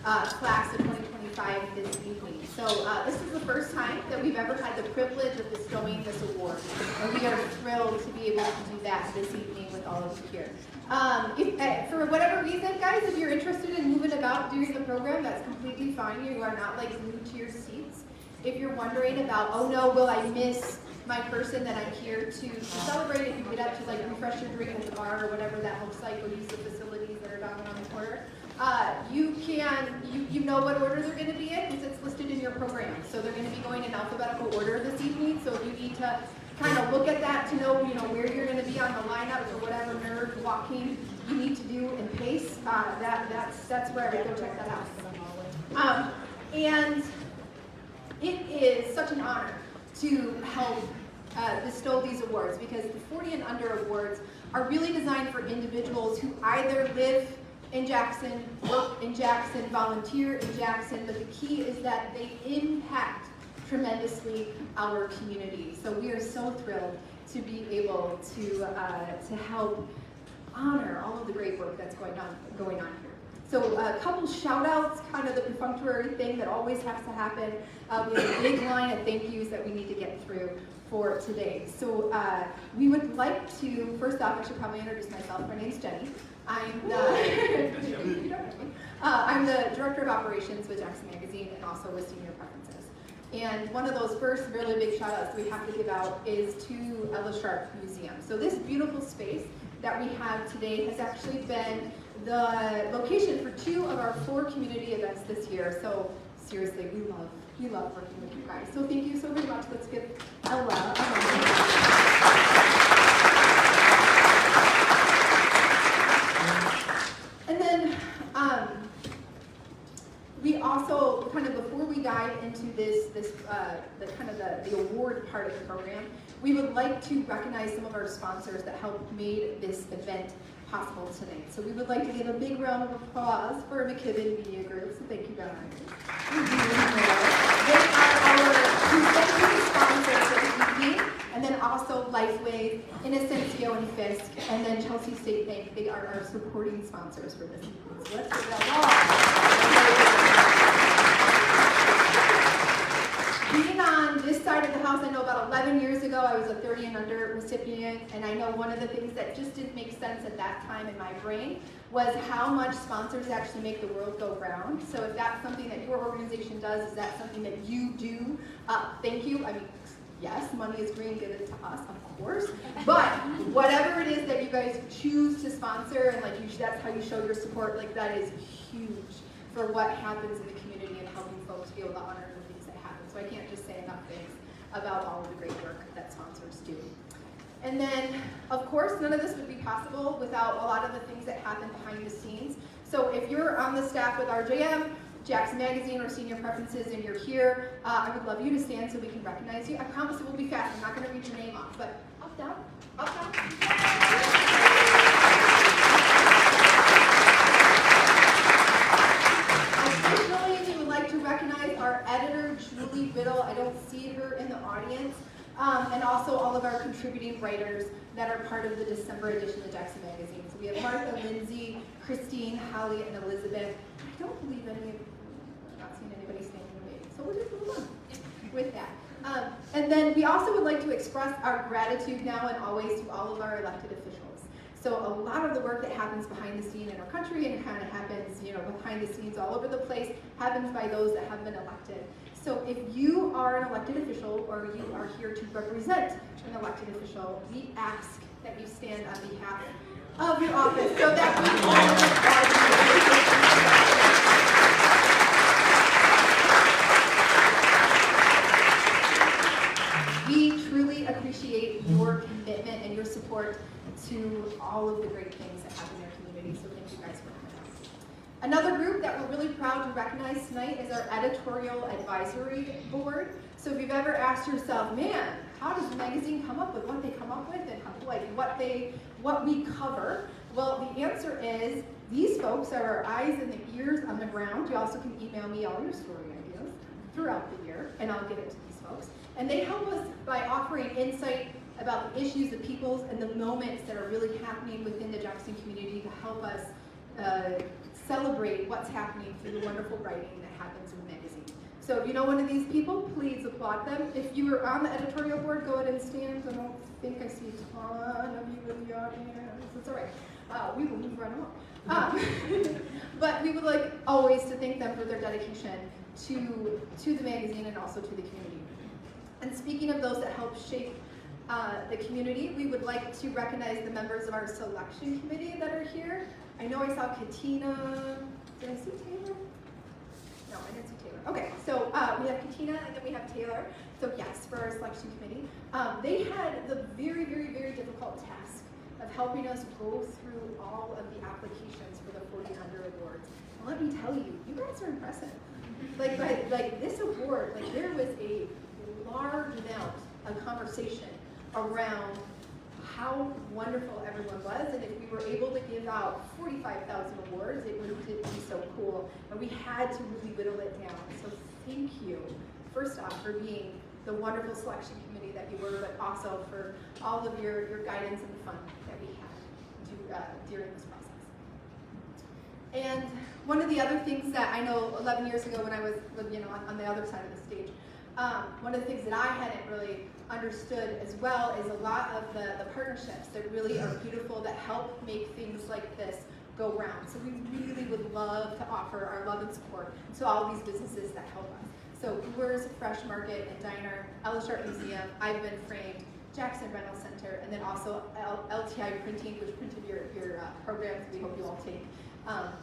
our class of 2025 this evening. So this is the first time that we've ever had the privilege of bestowing this award, and we are thrilled to be able to do that this evening with all of you here. For whatever reason, guys, if you're interested in moving about during the program, that's completely fine. You are not like glued to your seats. If you're wondering about, oh no, will I miss my person that I'm here to celebrate, if you get up to like refresh your drink at the bar or whatever that looks like, or use the facilities that are down on the corner, you know what order they're going to be in because it's listed in your program. So they're going to be going in alphabetical order this evening. So if you need to kind of look at that to know, where you're going to be on the lineup or whatever nerd walking you need to do in pace, that's where I would go check that out. And it is such an honor to help bestow these awards because the 40 and under awards are really designed for individuals who either live in Jackson, work in Jackson, volunteer in Jackson, but the key is that they impact tremendously our community. So we are so thrilled to be able to help honor all of the great work that's going on here. So a couple shout outs, kind of the perfunctory thing that always has to happen. We have a big line of thank yous that we need to get through for today. So we would like to, first off, I should probably introduce myself. My name's Jenny. I'm the Director of Operations with Jackson Magazine and also with Senior Preferences. And one of those first really big shout outs we have to give out is to Ella Sharp Museum. So this beautiful space that we have today has actually been the location for 2 of our 4 community events this year. So seriously, we love working with you guys. So thank you so very much. Let's give Ella a round. And then we also, kind of before we dive into the award part of the program, we would like to recognize some of our sponsors that helped made this event possible tonight. So we would like to give a big round of applause for McKibben Media Group. So thank you guys. They are our consecutive sponsors for the evening, and then also Lifeway, Innocencio and Fisk, and then Chelsea State Bank. They are our supporting sponsors for this evening. So let's give that all. Being on this side of the house, I know about 11 years ago I was a 30 and under recipient, and I know one of the things that just didn't make sense at that time in my brain was how much sponsors actually make the world go round. So if that's something that your organization does, is that something that you do? Thank you. I mean, yes, money is green, give it to us, of course. But whatever it is that you guys choose to sponsor, and that's how you show your support, that is huge for what happens in the community and helping folks be able to honor the things that happen. So I can't just say enough things about all of the great work that sponsors do. And then, of course, none of this would be possible without a lot of the things that happen behind the scenes. So if you're on the staff with RJM, Jackson Magazine, or Senior Preferences, and you're here, I would love you to stand so we can recognize you. I promise it will be fast. I'm not going to read your name off, but up, down, up, down. Additionally, we would like to recognize our editor, Julie Biddle. I don't see her in the audience. And also all of our contributing writers that are part of the December edition of Jackson Magazine. So we have Martha, Lindsay, Christine, Holly, and Elizabeth. I don't believe I'm not seeing anybody standing away. So we'll just move on with that. And then we also would like to express our gratitude now and always to all of our elected officials. So a lot of the work that happens behind the scene in our country and kind of happens, behind the scenes all over the place happens by those that have been elected. So if you are an elected official or you are here to represent an elected official, we ask that you stand on behalf of your office so that we truly appreciate your commitment and your support to all of the great things that happen in our community. So thank you guys for coming out. Another group that we're really proud to recognize tonight is our editorial advisory board. So if you've ever asked yourself, man, how does the magazine come up with what they come up with and what we cover? Well, the answer is these folks are our eyes and the ears on the ground. You also can email me all your story ideas throughout the year, and I'll get it to these folks. And they help us by offering insight about the issues, the peoples, and the moments that are really happening within the Jackson community to help us celebrate what's happening through the wonderful writing that happens in the magazine. So if you know one of these people, please applaud them. If you were on the editorial board, go ahead and stand. I don't think I see a ton of you in the audience. It's all right. We will move right along. But we would like always to thank them for their dedication to the magazine and also to the community. And speaking of those that help shape the community, we would like to recognize the members of our selection committee that are here. I know I saw Katina. Did I see Taylor? No, I didn't see Taylor. Okay, so we have Katina and then we have Taylor. So yes, for our selection committee. They had the very, very, very difficult task of helping us go through all of the applications for the 40 Under Awards. And let me tell you, you guys are impressive. Like this award, like there was a large amount of conversation around how wonderful everyone was, and if we were able to give out 45,000 awards, it would be so cool. And we had to really whittle it down. So thank you, first off, for being the wonderful selection committee that you were, but also for all of your guidance and fun that we had during this process. And one of the other things that I know 11 years ago when I was on the other side of the stage, one of the things that I hadn't really understood as well is a lot of the partnerships that really are beautiful that help make things like this go round. So we really would love to offer our love and support to all these businesses that help us. So Brewers, Fresh Market and Diner, Ellis Art Museum, I've Been Framed, Jackson Rental Center, and then also LTI Printing, which printed your programs we hope you all take.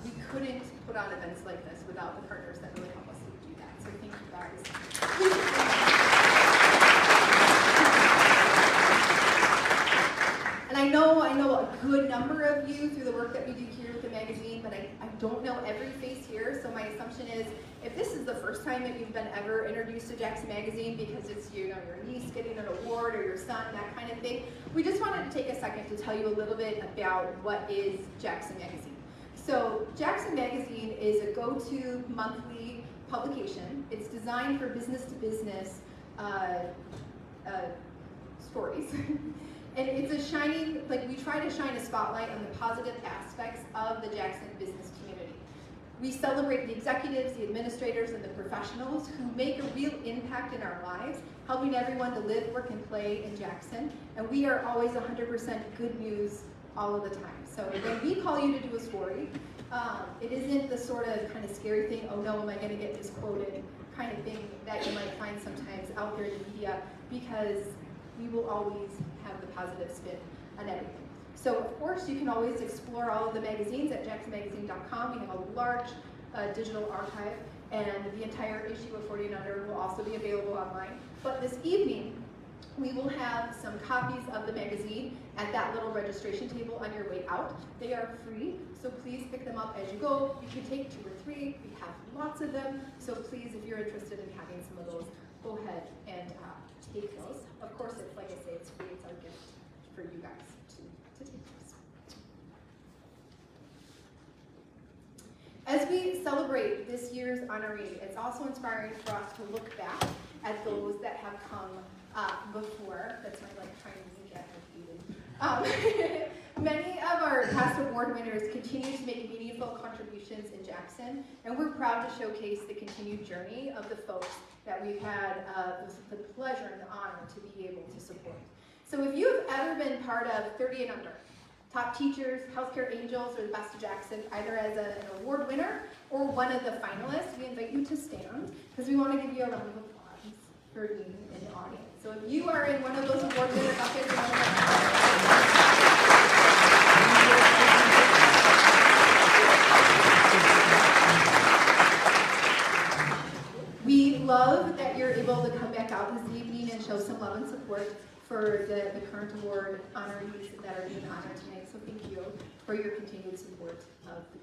We couldn't put on events like this without the partners that really help us to do that. So thank you guys. And I know a good number of you through the work that we do here with the magazine, but I don't know every face here. So my assumption is, if this is the first time that you've been ever introduced to Jackson Magazine because it's your niece getting an award or your son, that kind of thing, we just wanted to take a second to tell you a little bit about what is Jackson Magazine. So Jackson Magazine is a go-to monthly publication. It's designed for business-to-business stories. And it's a shining, we try to shine a spotlight on the positive aspects of the Jackson business community. We celebrate the executives, the administrators, and the professionals who make a real impact in our lives, helping everyone to live, work, and play in Jackson. And we are always 100% good news all of the time. So when we call you to do a story, it isn't the sort of kind of scary thing, oh no, am I going to get misquoted kind of thing that you might find sometimes out there in the media, because we will always have the positive spin on everything. So of course you can always explore all of the magazines at jacksonmagazine.com. We have a large digital archive, and the entire issue of 40 and Under will also be available online. But this evening, we will have some copies of the magazine at that little registration table on your way out. They are free, so please pick them up as you go. You can take 2 or 3. We have lots of them, so please, if you're interested in having some of those, go ahead and take those. Of course, it's like I say, it's free. It's our gift for you guys to take those. As we celebrate this year's honoree, it's also inspiring for us to look back at those that have come before. That's my trying to look at Eden. Many of our past award winners continue to make meaningful contributions in Jackson, and we're proud to showcase the continued journey of the folks that we've had the pleasure and the honor to be able to support. So if you've ever been part of 30 and Under, Top Teachers, Healthcare Angels, or the Best of Jackson, either as an award winner or one of the finalists, we invite you to stand because we want to give you a round of applause for being in the audience. So if you are in one of those award winner buckets, we love that you're able to come back out this evening and show some love and support for the current award honorees that are being honored tonight. So thank you for your continued support of the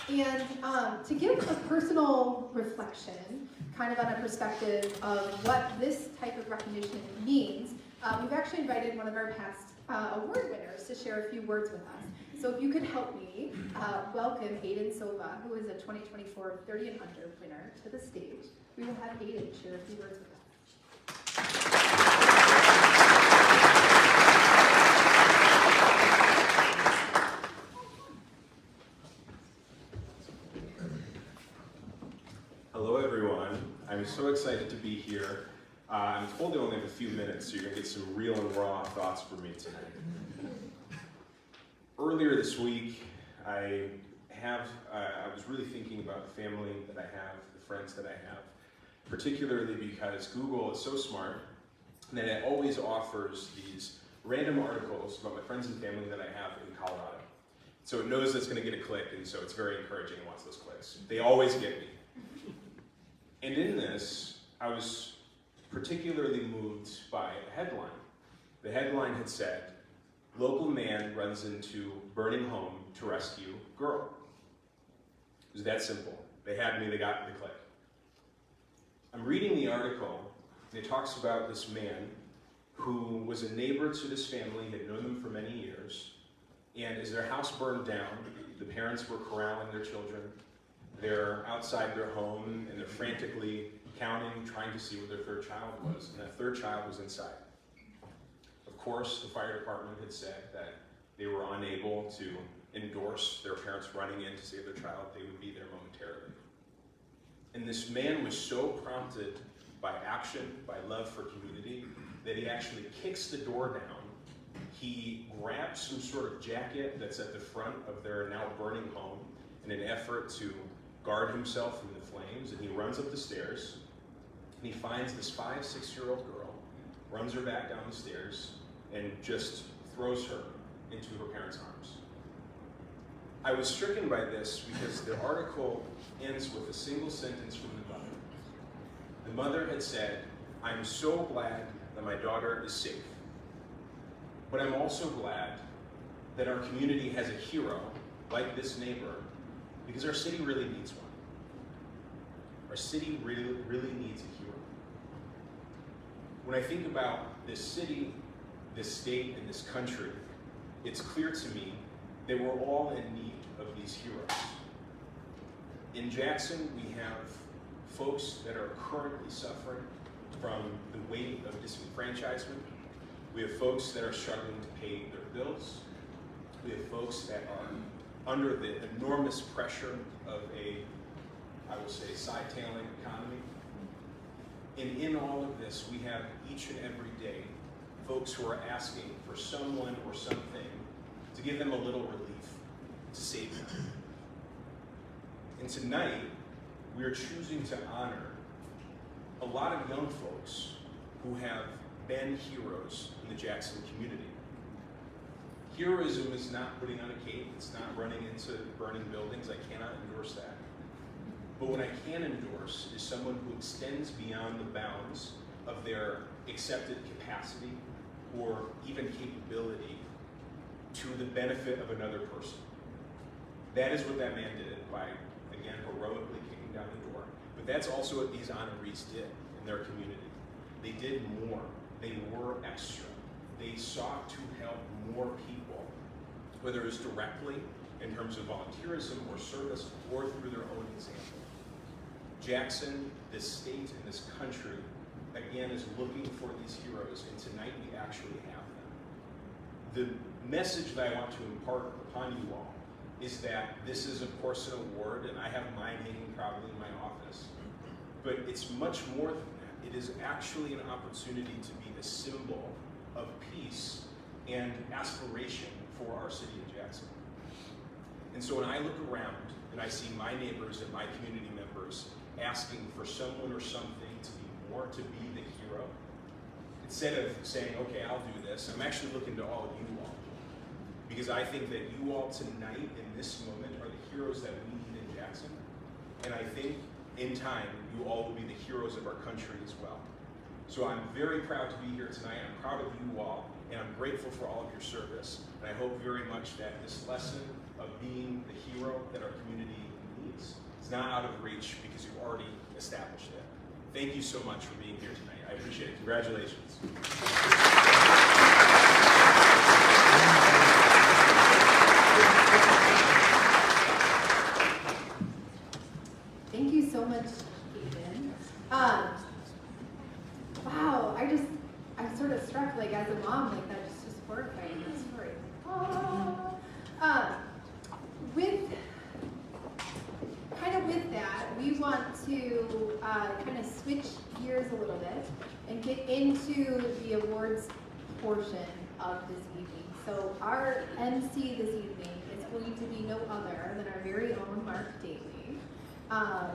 community. And to give a personal reflection, kind of on a perspective of what this type of recognition means, we've actually invited one of our past award winners to share a few words with us. So if you could help me welcome Aiden Silva, who is a 2024 30 and Under winner, to the stage. We will have Aiden share a few words with us. so excited to be here. I'm told I only have a few minutes, so you're going to get some real and raw thoughts from me tonight. Earlier this week, I was really thinking about the family that I have, the friends that I have, particularly because Google is so smart that it always offers these random articles about my friends and family that I have in Colorado. So it knows it's going to get a click, and so it's very encouraging and wants those clicks. They always get me. And in this, I was particularly moved by a headline. The headline had said, "Local man runs into burning home to rescue girl." It was that simple. They had me, they got the click. I'm reading the article, and it talks about this man who was a neighbor to this family, had known them for many years, and as their house burned down, the parents were corralling their children. They're outside their home, and they're frantically counting, trying to see where their third child was, and that third child was inside. Of course, the fire department had said that they were unable to endorse their parents running in to save their child. They would be there momentarily. And this man was so prompted by action, by love for community, that he actually kicks the door down. He grabs some sort of jacket that's at the front of their now burning home in an effort to guard himself from the flames, and he runs up the stairs, and he finds this 5-6-year-old girl, runs her back down the stairs, and just throws her into her parents' arms. I was stricken by this because the article ends with a single sentence from the mother. The mother had said, "I'm so glad that my daughter is safe, but I'm also glad that our community has a hero like this neighbor, because our city really needs one. Our city really needs a hero." When I think about this city, this state, and this country, it's clear to me that we're all in need of these heroes. In Jackson, we have folks that are currently suffering from the weight of disenfranchisement. We have folks that are struggling to pay their bills. We have folks that are under the enormous pressure of a, I will say, side-tailing economy. And in all of this, we have each and every day folks who are asking for someone or something to give them a little relief, to save them. And tonight, we are choosing to honor a lot of young folks who have been heroes in the Jackson community. Heroism is not putting on a cape, it's not running into burning buildings. I cannot endorse that. But what I can endorse is someone who extends beyond the bounds of their accepted capacity or even capability to the benefit of another person. That is what that man did by, again, heroically kicking down the door. But that's also what these honorees did in their community. They did more. They were extra. They sought to help more people, whether it was directly in terms of volunteerism or service or through their own example. Jackson, this state, and this country, again, is looking for these heroes, and tonight we actually have them. The message that I want to impart upon you all is that this is, of course, an award, and I have mine hanging proudly in my office, but it's much more than that. It is actually an opportunity to be the symbol of peace and aspiration for our city of Jackson. And so when I look around and I see my neighbors and my community members asking for someone or something to be more, to be the hero, instead of saying, okay, I'll do this, I'm actually looking to all of you all. Because I think that you all tonight, in this moment, are the heroes that we need in Jackson. And I think in time, you all will be the heroes of our country as well. So I'm very proud to be here tonight. I'm proud of you all, and I'm grateful for all of your service. And I hope very much that this lesson of being the hero that our community needs is not out of reach, because you've already established it. Thank you so much for being here tonight. I appreciate it. Congratulations. Thank you so much, Aiden. Wow, I'm sort of struck, like, as a mom, like, that's just horrifying, that story. With that, we want to kind of switch into the awards portion of this evening. So our MC this evening is going to be no other than our very own Mark Daly,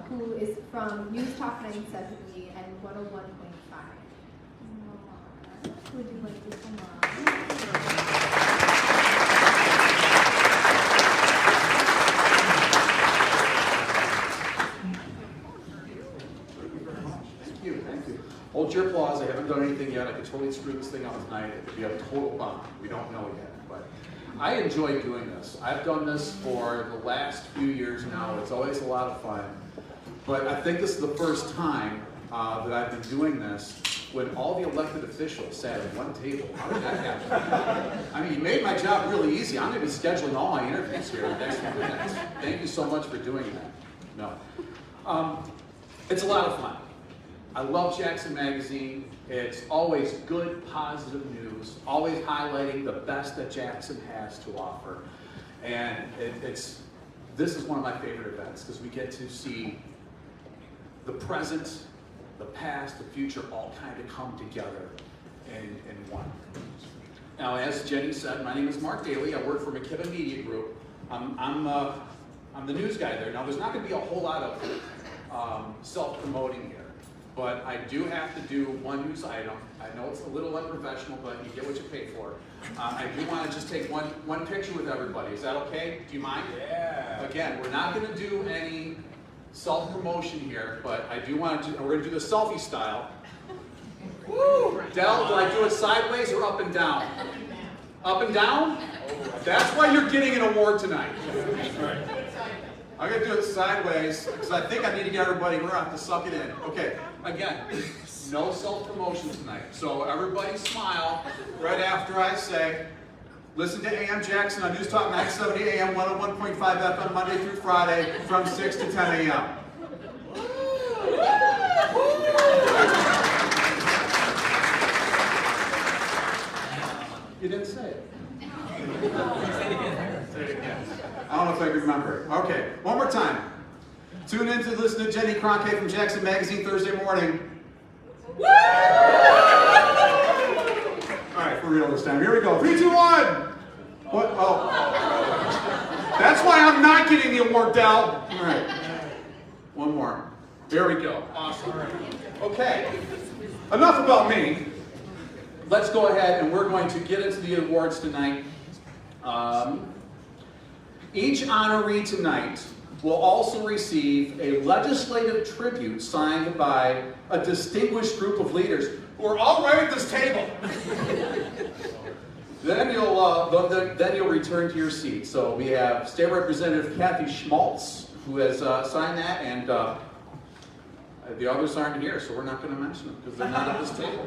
who is from News Talk 970 and 101.5. Mark, would you like to come on? Thank you. Hold your applause. I haven't done anything yet. I could totally screw this thing up tonight. It could be a total bomb. We don't know yet. But I enjoy doing this. I've done this for the last few years now. It's always a lot of fun. But I think this is the first time that I've been doing this when all the elected officials sat at one table. How did that happen? I mean, you made my job really easy. I'm going to be scheduling all my interviews here in the next few minutes. Thank you so much for doing that. No. It's a lot of fun. I love Jackson Magazine. It's always good, positive news, always highlighting the best that Jackson has to offer. And this is one of my favorite events because we get to see the present, the past, the future all kind of come together in one. Now, as Jenny said, my name is Mark Daly. I work for McKibben Media Group. I'm the news guy there. Now, there's not going to be a whole lot of self-promoting here. But I do have to do one news item. I know it's a little unprofessional, but you get what you pay for. I do want to just take one picture with everybody. Is that okay? Do you mind? Yeah. Again, we're not going to do any self-promotion here, but I do want to. We're going to do the selfie style. Woo! Del, do I do it sideways or up and down? Up and down? That's why you're getting an award tonight. I'm going to do it sideways because I think I need to get everybody, we're going to have to suck it in. Okay, again, no self-promotion tonight. So everybody smile right after I say, listen to AM Jackson on News Talk 970 AM, 101.5 FM, Monday through Friday from 6 to 10 a.m. You didn't say it. Say it again. I don't know if I remember. Okay, one more time. Tune in to listen to Jenny Cronkite from Jackson Magazine Thursday morning. All right, for real this time. Here we go. 3, 2, 1. What? Oh. That's why I'm not getting the award, Del. All right. One more. There we go. Awesome. Okay. Enough about me. Let's go ahead and we're going to get into the awards tonight. Each honoree tonight will also receive a legislative tribute signed by a distinguished group of leaders who are all right at this table. Then you'll return to your seat. So we have State Representative Kathy Schmaltz, who has signed that, and the others aren't here, so we're not going to mention them because they're not at this table.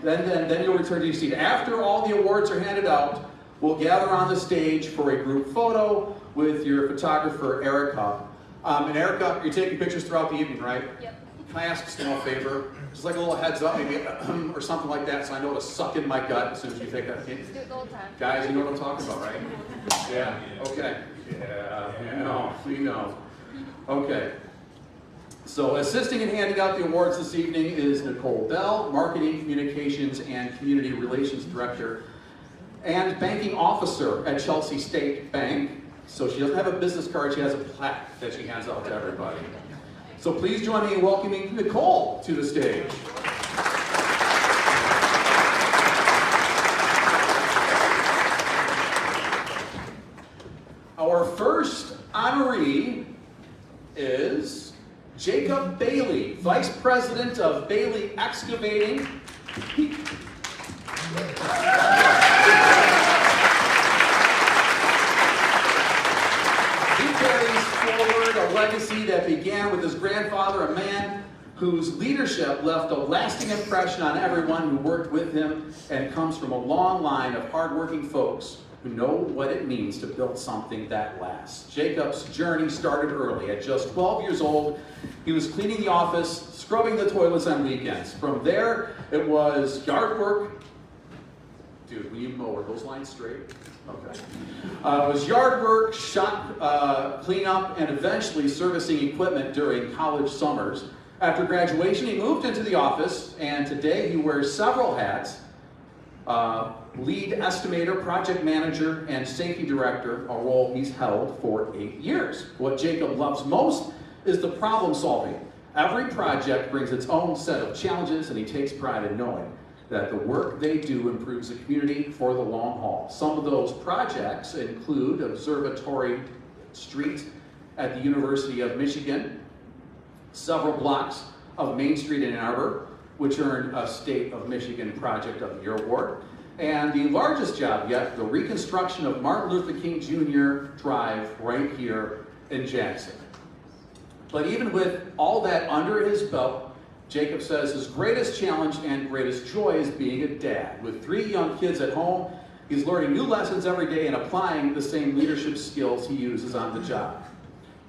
Then you'll return to your seat. After all the awards are handed out, we'll gather on the stage for a group photo with your photographer, Erica. And Erica, you're taking pictures throughout the evening, right? Yep. Can I ask a small favor? Just like a little heads up, maybe, or something like that, so I know to suck in my gut as soon as you take that. Do it the whole time. Guys, you know what I'm talking about, right? Yeah, okay. Yeah, we know. Okay. So assisting in handing out the awards this evening is Nicole Bell, Marketing, Communications, and Community Relations Director, and Banking Officer at Chelsea State Bank. So she doesn't have a business card, she has a plaque that she hands out to everybody. So please join me in welcoming Nicole to the stage. Our first honoree is Jacob Bailey, Vice President of Bailey Excavating. He carries forward a legacy that began with his grandfather, a man whose leadership left a lasting impression on everyone who worked with him, and comes from a long line of hardworking folks who know what it means to build something that lasts. Jacob's journey started early. At just 12 years old, he was cleaning the office, scrubbing the toilets on weekends. From there, it was yard work. Dude, when you mow, are those lines straight? Okay. It was yard work, shop cleanup, and eventually servicing equipment during college summers. After graduation, he moved into the office, and today he wears several hats. Lead estimator, project manager, and safety director, a role he's held for 8 years. What Jacob loves most is the problem solving. Every project brings its own set of challenges, and he takes pride in knowing that the work they do improves the community for the long haul. Some of those projects include Observatory Street at the University of Michigan, several blocks of Main Street in Ann Arbor, which earned a State of Michigan Project of the Year award, and the largest job yet, the reconstruction of Martin Luther King Jr. Drive right here in Jackson. But even with all that under his belt, Jacob says his greatest challenge and greatest joy is being a dad. With 3 young kids at home, he's learning new lessons every day and applying the same leadership skills he uses on the job.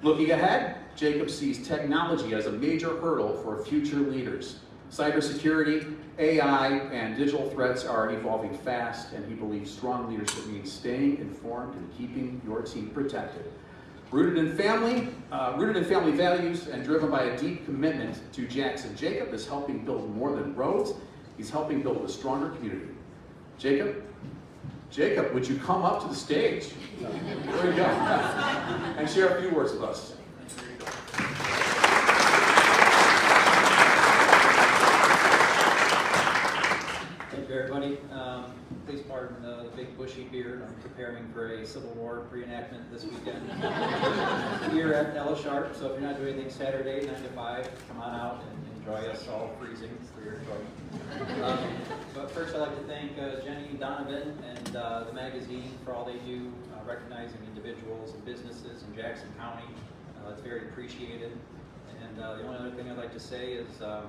Looking ahead, Jacob sees technology as a major hurdle for future leaders. Cybersecurity, AI, and digital threats are evolving fast, and he believes strong leadership means staying informed and keeping your team protected. Rooted in family values and driven by a deep commitment to Jackson, Jacob is helping build more than roads. He's helping build a stronger community. Jacob, would you come up to the stage? There you go. And share a few words with us. Thank you, everybody. Please pardon the big bushy beard. I'm preparing for a Civil War reenactment this weekend here at Ella Sharp. So if you're not doing anything Saturday, 9 to 5, come on out and enjoy us all freezing for your enjoyment. But first, I'd like to thank Jenny Donovan and the magazine for all they do, recognizing individuals and businesses in Jackson County. It's very appreciated. And the only other thing I'd like to say is I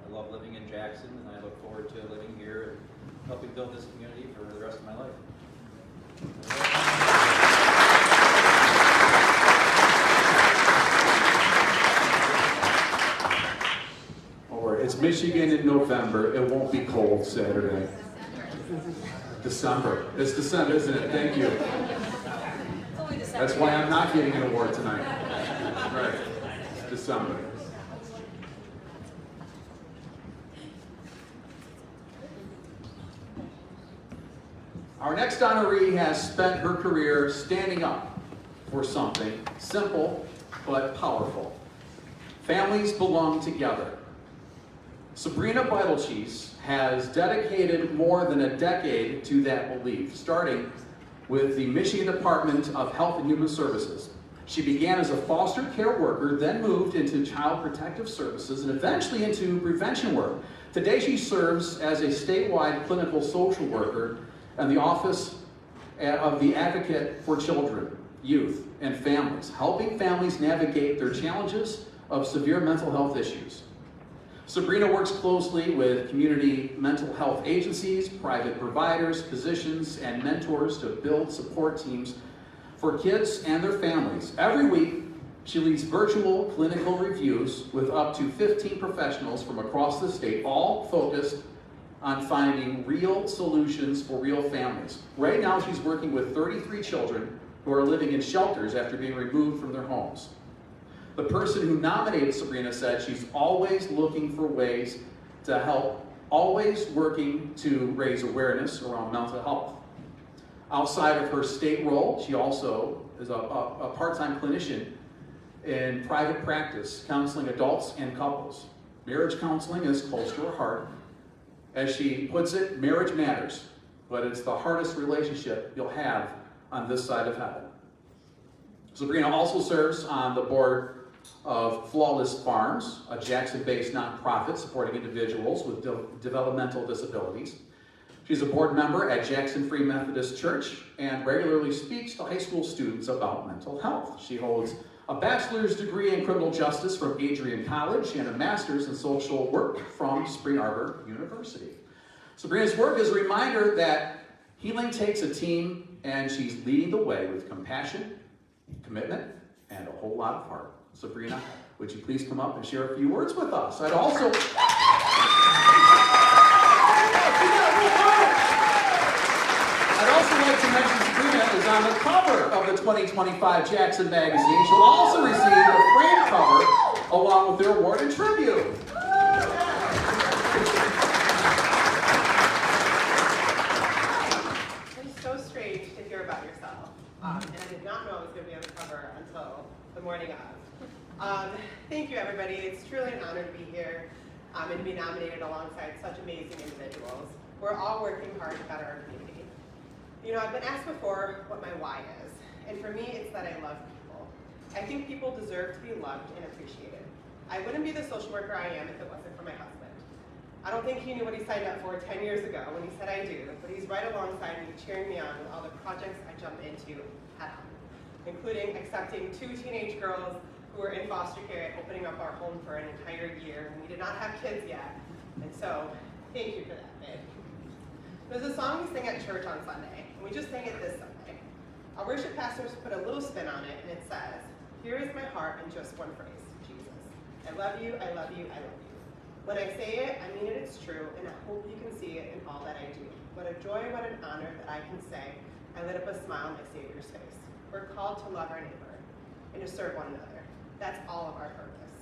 love living in Jackson, and I look forward to living here and helping build this community for the rest of my life. It's Michigan in November. It won't be cold Saturday. December. It's December, isn't it? Thank you. That's why I'm not getting an award tonight. Right. It's December. Our next honoree has spent her career standing up for something simple but powerful. Families belong together. Sabrina Beitelcheese has dedicated more than a decade to that belief, starting with the Michigan Department of Health and Human Services. She began as a foster care worker, then moved into Child Protective Services, and eventually into prevention work. Today she serves as a statewide clinical social worker in the Office of the Advocate for Children, Youth, and Families, helping families navigate their challenges of severe mental health issues. Sabrina works closely with community mental health agencies, private providers, physicians, and mentors to build support teams for kids and their families. Every week, she leads virtual clinical reviews with up to 15 professionals from across the state, all focused on finding real solutions for real families. Right now, she's working with 33 children who are living in shelters after being removed from their homes. The person who nominated Sabrina said she's always looking for ways to help, always working to raise awareness around mental health. Outside of her state role, she also is a part-time clinician in private practice, counseling adults and couples. Marriage counseling is close to her heart. As she puts it, marriage matters, but it's the hardest relationship you'll have on this side of heaven. Sabrina also serves on the board of Flawless Farms, a Jackson-based nonprofit supporting individuals with developmental disabilities. She's a board member at Jackson Free Methodist Church and regularly speaks to high school students about mental health. She holds a bachelor's degree in criminal justice from Adrian College and a master's in social work from Spring Arbor University. Sabrina's work is a reminder that healing takes a team, and she's leading the way with compassion, commitment, and a whole lot of heart. Sabrina, would you please come up and share a few words with us? I'd also like to mention Sabrina is on the cover of the 2025 Jackson magazine. She'll also receive a frame cover along with their award and tribute. It's so strange to hear about yourself, and I did not know I was going to be on the cover until the morning of. Thank you, everybody. It's truly an honor to be here and to be nominated alongside such amazing individuals. We're all working hard to better our community. You know, I've been asked before what my why is, and for me, it's that I love people. I think people deserve to be loved and appreciated. I wouldn't be the social worker I am if it wasn't for my husband. I don't think he knew what he signed up for 10 years ago when he said I do, but he's right alongside me, cheering me on with all the projects I jump into head on, including accepting 2 teenage girls who were in foster care and opening up our home for an entire year. We did not have kids yet, and so thank you for that, babe. There's a song we sing at church on Sunday, and we just sang it this Sunday. Our worship pastors put a little spin on it, and it says, "Here is my heart in just one phrase, Jesus. I love you, I love you, I love you." When I say it, I mean it, it's true, and I hope you can see it in all that I do. What a joy, what an honor that I can say, I lit up a smile on my Savior's face. We're called to love our neighbor and to serve one another. That's all of our purpose.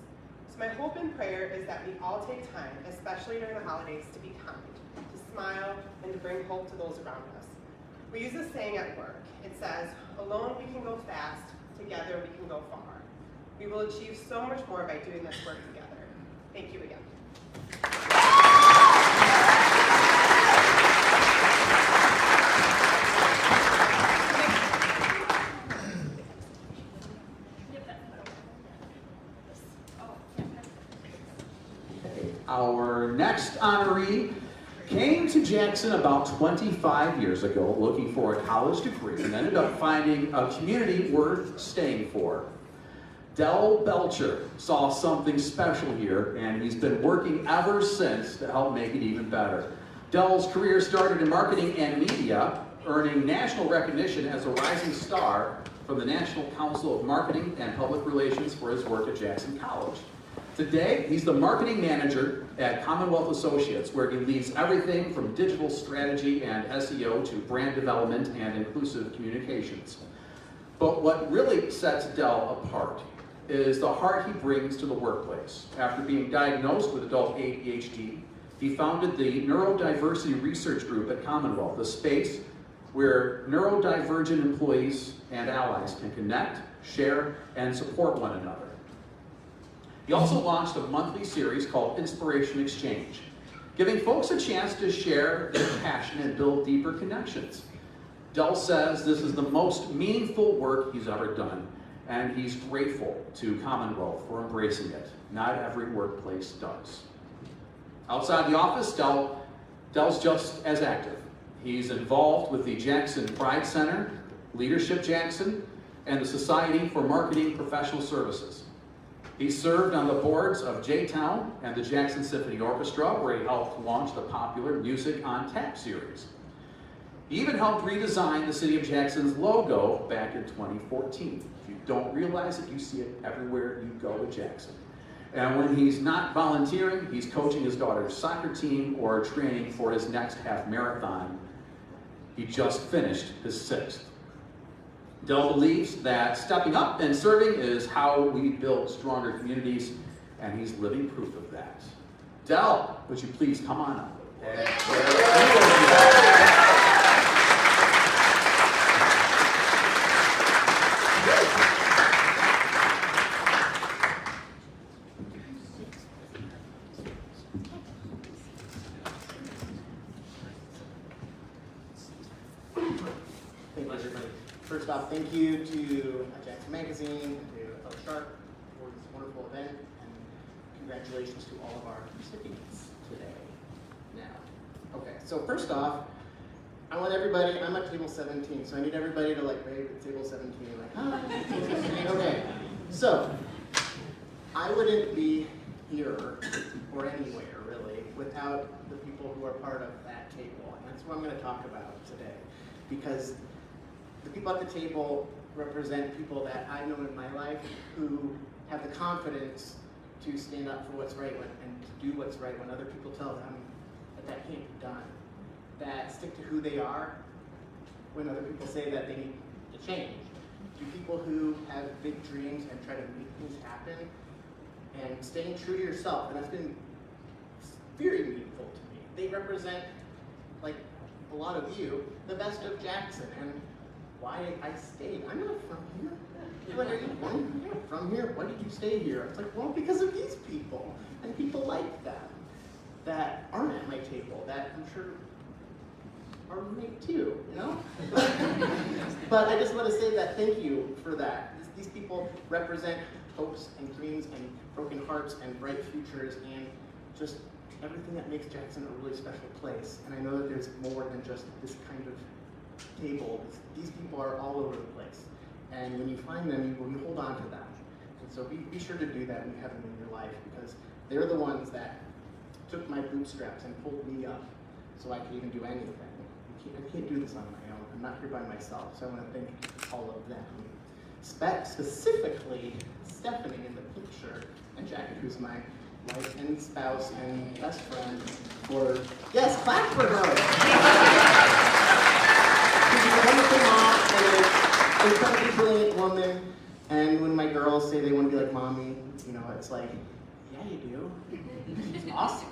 So my hope and prayer is that we all take time, especially during the holidays, to be kind, to smile, and to bring hope to those around us. We use this saying at work. It says, alone we can go fast, together we can go far. We will achieve so much more by doing this work together. Thank you again. Our next honoree came to Jackson about 25 years ago looking for a college degree and ended up finding a community worth staying for. Del Belcher saw something special here, and he's been working ever since to help make it even better. Del's career started in marketing and media, earning national recognition as a rising star from the National Council of Marketing and Public Relations for his work at Jackson College. Today, he's the marketing manager at Commonwealth Associates, where he leads everything from digital strategy and SEO to brand development and inclusive communications. But what really sets Del apart is the heart he brings to the workplace. After being diagnosed with adult ADHD, he founded the Neurodiversity Research Group at Commonwealth, a space where neurodivergent employees and allies can connect, share, and support one another. He also launched a monthly series called Inspiration Exchange, giving folks a chance to share their passion and build deeper connections. Del says this is the most meaningful work he's ever done, and he's grateful to Commonwealth for embracing it. Not every workplace does. Outside the office, Del's just as active. He's involved with the Jackson Pride Center, Leadership Jackson, and the Society for Marketing Professional Services. He served on the boards of J-Town and the Jackson Symphony Orchestra, where he helped launch the popular Music on Tap series. He even helped redesign the City of Jackson's logo back in 2014. If you don't realize it, you see it everywhere you go to Jackson. And when he's not volunteering, he's coaching his daughter's soccer team or training for his next half marathon. He just finished his 6th. Del believes that stepping up and serving is how we build stronger communities, and he's living proof of that. Del, would you please come on up? Thank you, everybody. First off, thank you to Jackson Magazine and to El Sharp for this wonderful event, and congratulations to all of our recipients today. Now, okay, so first off, I want everybody, I'm at table 17, so I need everybody to like wave at table 17, like, hi. Okay, so I wouldn't be here or anywhere really without the people who are part of that table, and that's what I'm going to talk about today, because the people at the table represent people that I've known in my life who have the confidence to stand up for what's right and to do what's right when other people tell them that that can't be done. That stick to who they are when other people say that they need to change. To people who have big dreams and try to make things happen and staying true to yourself, and that's been very meaningful to me. They represent, like a lot of you, the best of Jackson, and why I stayed. I'm not from here. You're like, are you from here? Why did you stay here? It's like, well, because of these people, and people like them, that aren't at my table, that I'm sure are roommate too, you know? But I just want to say that thank you for that. These people represent hopes and dreams and broken hearts and bright futures and just everything that makes Jackson a really special place. And I know that there's more than just this kind of table. These people are all over the place. And when you find them, you hold on to them. And so be sure to do that when you have them in your life, because they're the ones that took my bootstraps and pulled me up so I could even do anything. I can't do this on my own. I'm not here by myself, so I want to thank all of them. Specifically, Stephanie in the pink shirt, and Jackie, who's my wife and spouse and best friend, for, yes, clap for her! She's a wonderful mom and an incredibly brilliant woman, and when my girls say they want to be like mommy, you know, it's like, yeah, you do. She's awesome.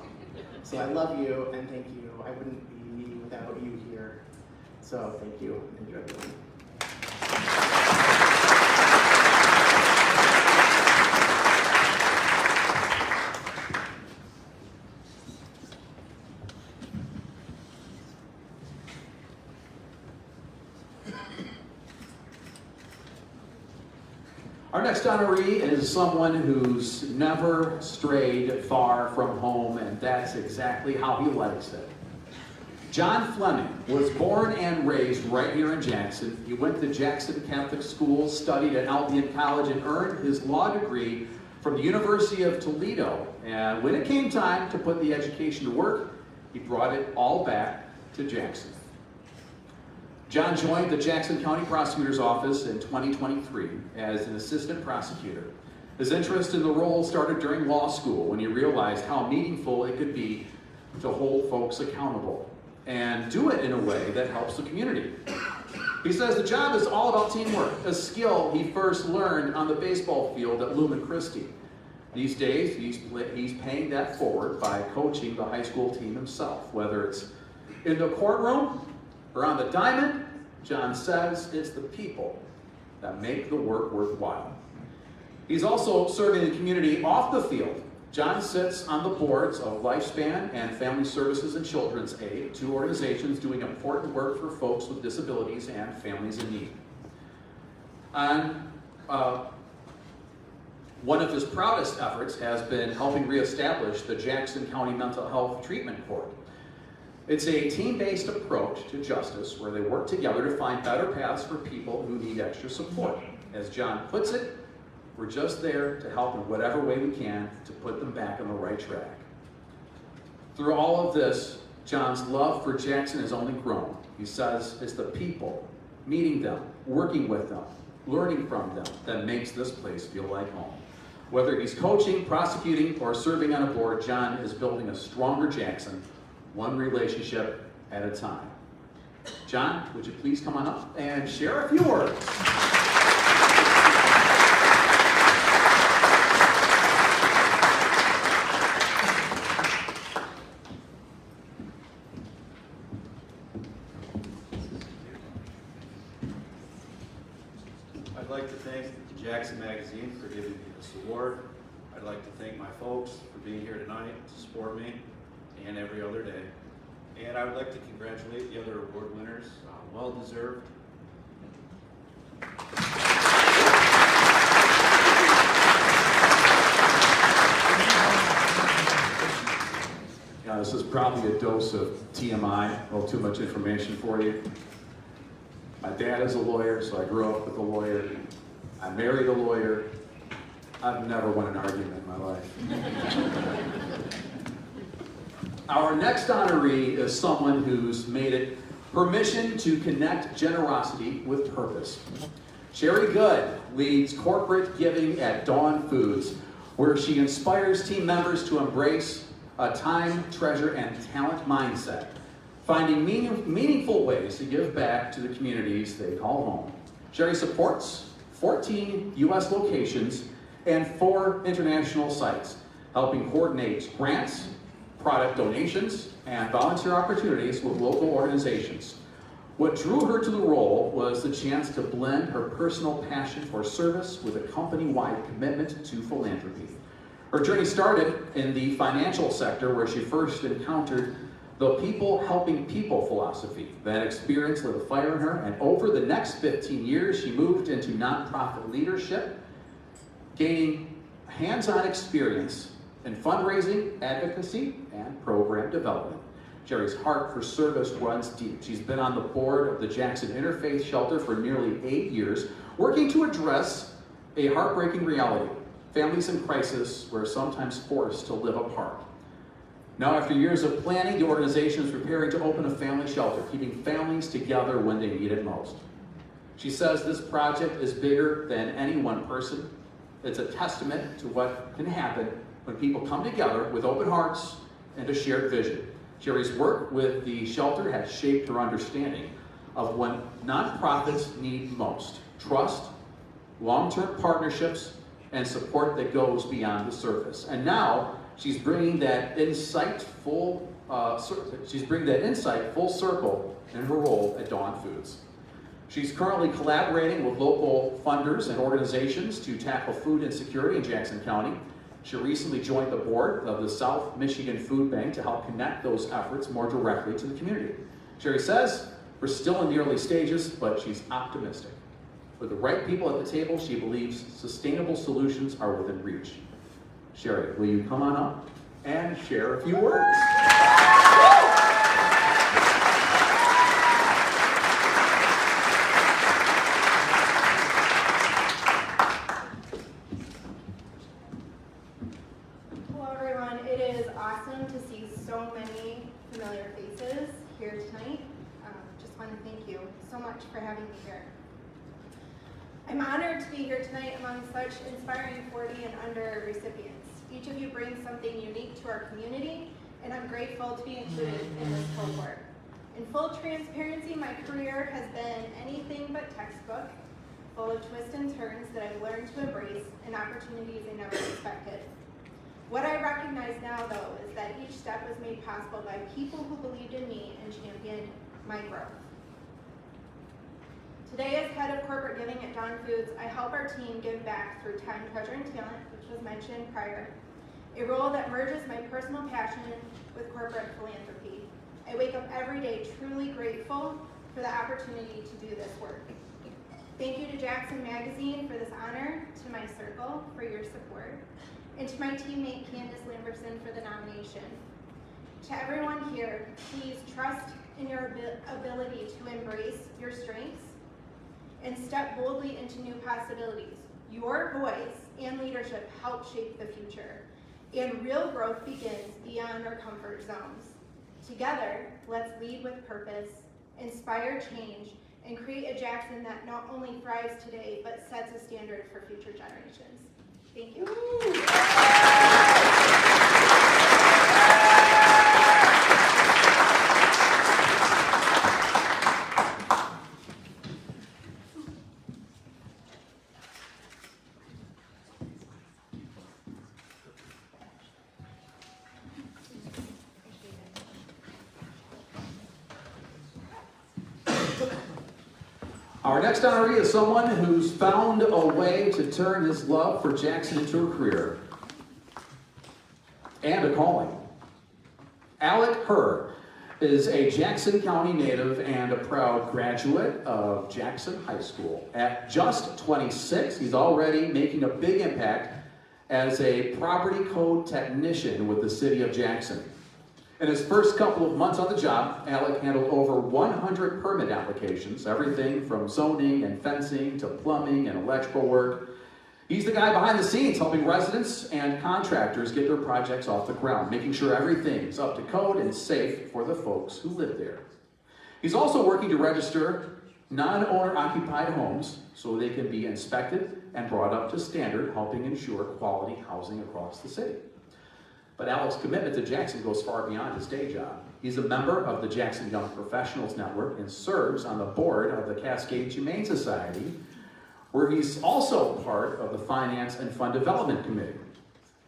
So I love you and thank you. I wouldn't be me without you here. So thank you. Thank you, everyone. Our next honoree is someone who's never strayed far from home, and that's exactly how he likes it. John Fleming was born and raised right here in Jackson. He went to Jackson Catholic School, studied at Albion College, and earned his law degree from the University of Toledo. And when it came time to put the education to work, he brought it all back to Jackson. John joined the Jackson County Prosecutor's Office in 2023 as an assistant prosecutor. His interest in the role started during law school when he realized how meaningful it could be to hold folks accountable and do it in a way that helps the community. He says the job is all about teamwork, a skill he first learned on the baseball field at Lumen Christi. These days, he's paying that forward by coaching the high school team himself, whether it's in the courtroom or on the diamond. John says it's the people that make the work worthwhile. He's also serving the community off the field. John sits on the boards of Lifespan and Family Services and Children's Aid, two organizations doing important work for folks with disabilities and families in need. And one of his proudest efforts has been helping reestablish the Jackson County Mental Health Treatment Court. It's a team-based approach to justice where they work together to find better paths for people who need extra support. As John puts it, we're just there to help in whatever way we can to put them back on the right track. Through all of this, John's love for Jackson has only grown. He says it's the people, meeting them, working with them, learning from them, that makes this place feel like home. Whether he's coaching, prosecuting, or serving on a board, John is building a stronger Jackson, one relationship at a time. John, would you please come on up and share a few words? I'd like to thank Jackson Magazine for giving me this award. I'd like to thank my folks for being here tonight to support me and every other day. And I would like to congratulate the other award winners. Well deserved. This is probably a dose of TMI, a little too much information for you. My dad is a lawyer, so I grew up with a lawyer. I married a lawyer. I've never won an argument in my life. Our next honoree is someone who's made it her mission to connect generosity with purpose. Sherry Good leads corporate giving at Dawn Foods, where she inspires team members to embrace a time, treasure, and talent mindset, finding meaningful ways to give back to the communities they call home. Sherry supports 14 U.S. locations and 4 international sites, helping coordinate grants, product donations, and volunteer opportunities with local organizations. What drew her to the role was the chance to blend her personal passion for service with a company-wide commitment to philanthropy. Her journey started in the financial sector, where she first encountered the people helping people philosophy. That experience lit a fire in her, and over the next 15 years, she moved into nonprofit leadership, gaining hands-on experience in fundraising, advocacy, and program development. Jerry's heart for service runs deep. She's been on the board of the Jackson Interfaith Shelter for nearly 8 years, working to address a heartbreaking reality. Families in crisis were sometimes forced to live apart. Now, after years of planning, the organization is preparing to open a family shelter, keeping families together when they need it most. She says this project is bigger than any one person. It's a testament to what can happen when people come together with open hearts and a shared vision. Jerry's work with the shelter has shaped her understanding of what nonprofits need most: trust, long-term partnerships, and support that goes beyond the surface. And now she's bringing that insight full circle in her role at Dawn Foods. She's currently collaborating with local funders and organizations to tackle food insecurity in Jackson County. She recently joined the board of the South Michigan Food Bank to help connect those efforts more directly to the community. Sherry says, we're still in the early stages, but she's optimistic. With the right people at the table, she believes sustainable solutions are within reach. Sherry, will you come on up and share a few words? Hello everyone, it is awesome to see so many familiar faces here tonight. Just want to thank you so much for having me here. I'm honored to be here tonight among such inspiring 40 and under recipients. Each of you brings something unique to our community, and I'm grateful to be included in this cohort. In full transparency, my career has been anything but textbook, full of twists and turns that I've learned to embrace and opportunities I never expected. What I recognize now, though, is that each step was made possible by people who believed in me and championed my growth. Today, as head of corporate giving at Dawn Foods, I help our team give back through time, treasure, and talent, which was mentioned prior, a role that merges my personal passion with corporate philanthropy. I wake up every day truly grateful for the opportunity to do this work. Thank you to Jackson Magazine for this honor, to my circle for your support, and to my teammate Candace Lamberson for the nomination. To everyone here, please trust in your ability to embrace your strengths and step boldly into new possibilities. Your voice and leadership help shape the future, and real growth begins beyond our comfort zones. Together, let's lead with purpose, inspire change, and create a Jackson that not only thrives today, but sets a standard for future generations. Thank you. Our next honoree is someone who's found a way to turn his love for Jackson into a career and a calling. Alec Herr is a Jackson County native and a proud graduate of Jackson High School. At just 26, he's already making a big impact as a property code technician with the city of Jackson. In his first couple of months on the job, Alec handled over 100 permit applications, everything from zoning and fencing to plumbing and electrical work. He's the guy behind the scenes helping residents and contractors get their projects off the ground, making sure everything's up to code and safe for the folks who live there. He's also working to register non-owner occupied homes so they can be inspected and brought up to standard, helping ensure quality housing across the city. But Alec's commitment to Jackson goes far beyond his day job. He's a member of the Jackson Young Professionals Network and serves on the board of the Cascade Humane Society, where he's also part of the Finance and Fund Development Committee.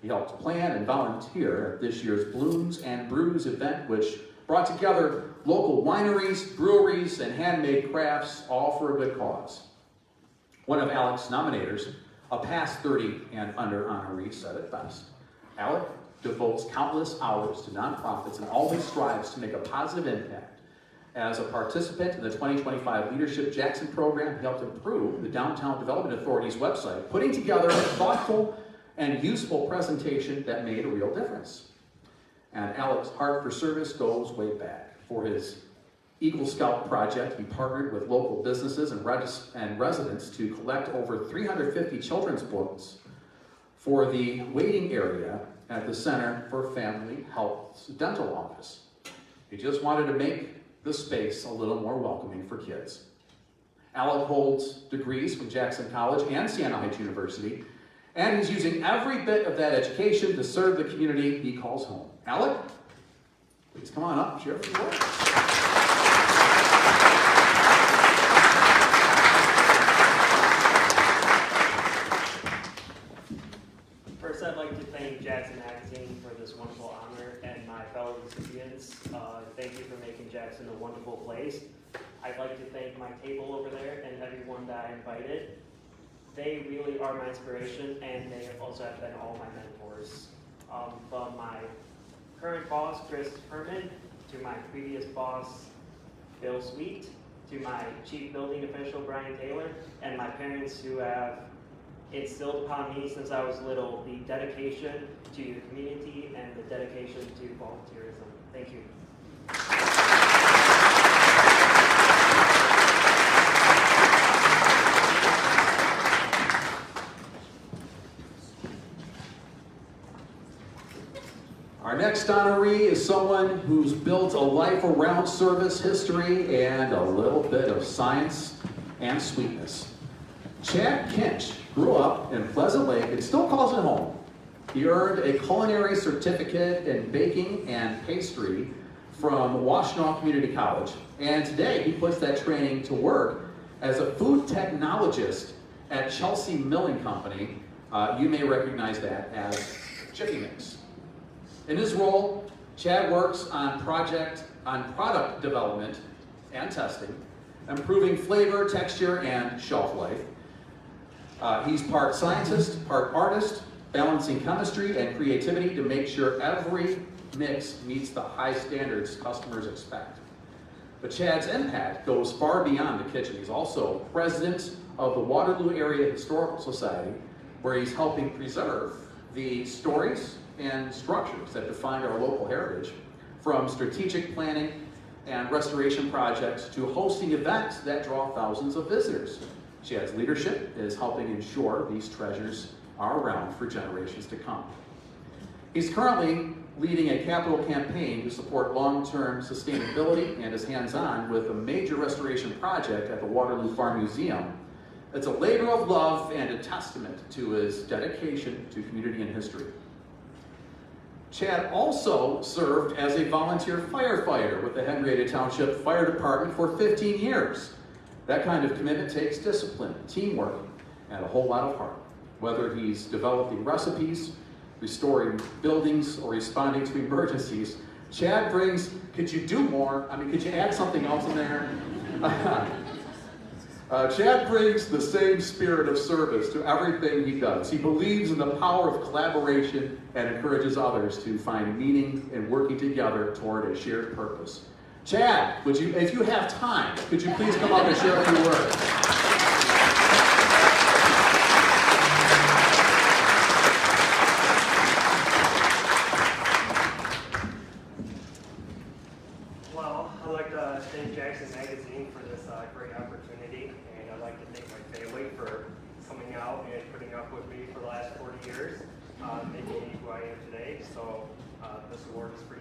He helped plan and volunteer at this year's Blooms and Brews event, which brought together local wineries, breweries, and handmade crafts, all for a good cause. One of Alec's nominators, a past 30 and under honoree, said it best. Alec devotes countless hours to nonprofits and always strives to make a positive impact. As a participant in the 2025 Leadership Jackson program, he helped improve the Downtown Development Authority's website, putting together a thoughtful and useful presentation that made a real difference. And Alec's heart for service goes way back. For his Eagle Scout project, he partnered with local businesses and residents to collect over 350 children's books for the waiting area at the Center for Family Health's dental office. He just wanted to make the space a little more welcoming for kids. Alec holds degrees from Jackson College and Siena Heights University, and he's using every bit of that education to serve the community he calls home. Alec, please come on up and share a few words. First, I'd like to thank Jackson Magazine for this wonderful honor and my fellow recipients. Thank you for making Jackson a wonderful place. I'd like to thank my table over there and everyone that I invited. They really are my inspiration, and they also have been all my mentors. From my current boss, Chris Herman, to my previous boss, Bill Sweet, to my chief building official, Brian Taylor, and my parents who have instilled upon me since I was little the dedication to the community and the dedication to volunteerism. Thank you. Our next honoree is someone who's built a life around service, history, and a little bit of science and sweetness. Chad Kinch grew up in Pleasant Lake and still calls it home. He earned a culinary certificate in baking and pastry from Washtenaw Community College, and today he puts that training to work as a food technologist at Chelsea Milling Company. You may recognize that as Jiffy Mix. In his role, Chad works on product development and testing, improving flavor, texture, and shelf life. He's part scientist, part artist, balancing chemistry and creativity to make sure every mix meets the high standards customers expect. But Chad's impact goes far beyond the kitchen. He's also president of the Waterloo Area Historical Society, where he's helping preserve the stories and structures that define our local heritage, from strategic planning and restoration projects to hosting events that draw thousands of visitors. Chad's leadership is helping ensure these treasures are around for generations to come. He's currently leading a capital campaign to support long-term sustainability and is hands-on with a major restoration project at the Waterloo Farm Museum. It's a labor of love and a testament to his dedication to community and history. Chad also served as a volunteer firefighter with the Henrietta Township Fire Department for 15 years. That kind of commitment takes discipline, teamwork, and a whole lot of heart. Whether he's developing recipes, restoring buildings, or responding to emergencies, Chad brings, could you do more? I mean, could you add something else in there? Chad brings the same spirit of service to everything he does. He believes in the power of collaboration and encourages others to find meaning in working together toward a shared purpose. Chad, would you, if you have time, could you please come up and share a few words? Well, I'd like to thank Jackson Magazine for this great opportunity, and I'd like to thank my family for coming out and putting up with me for the last 40 years, making me who I am today. So this award is for you.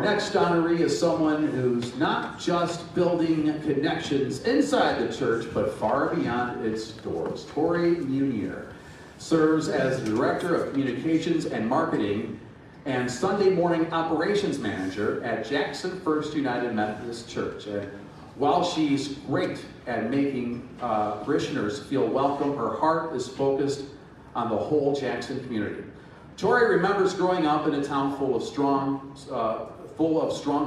next honoree is someone who's not just building connections inside the church, but far beyond its doors. Tori Munier serves as the Director of Communications and Marketing and Sunday Morning Operations Manager at Jackson First United Methodist Church. And while she's great at making parishioners feel welcome, her heart is focused on the whole Jackson community. Tori remembers growing up in a town full of strong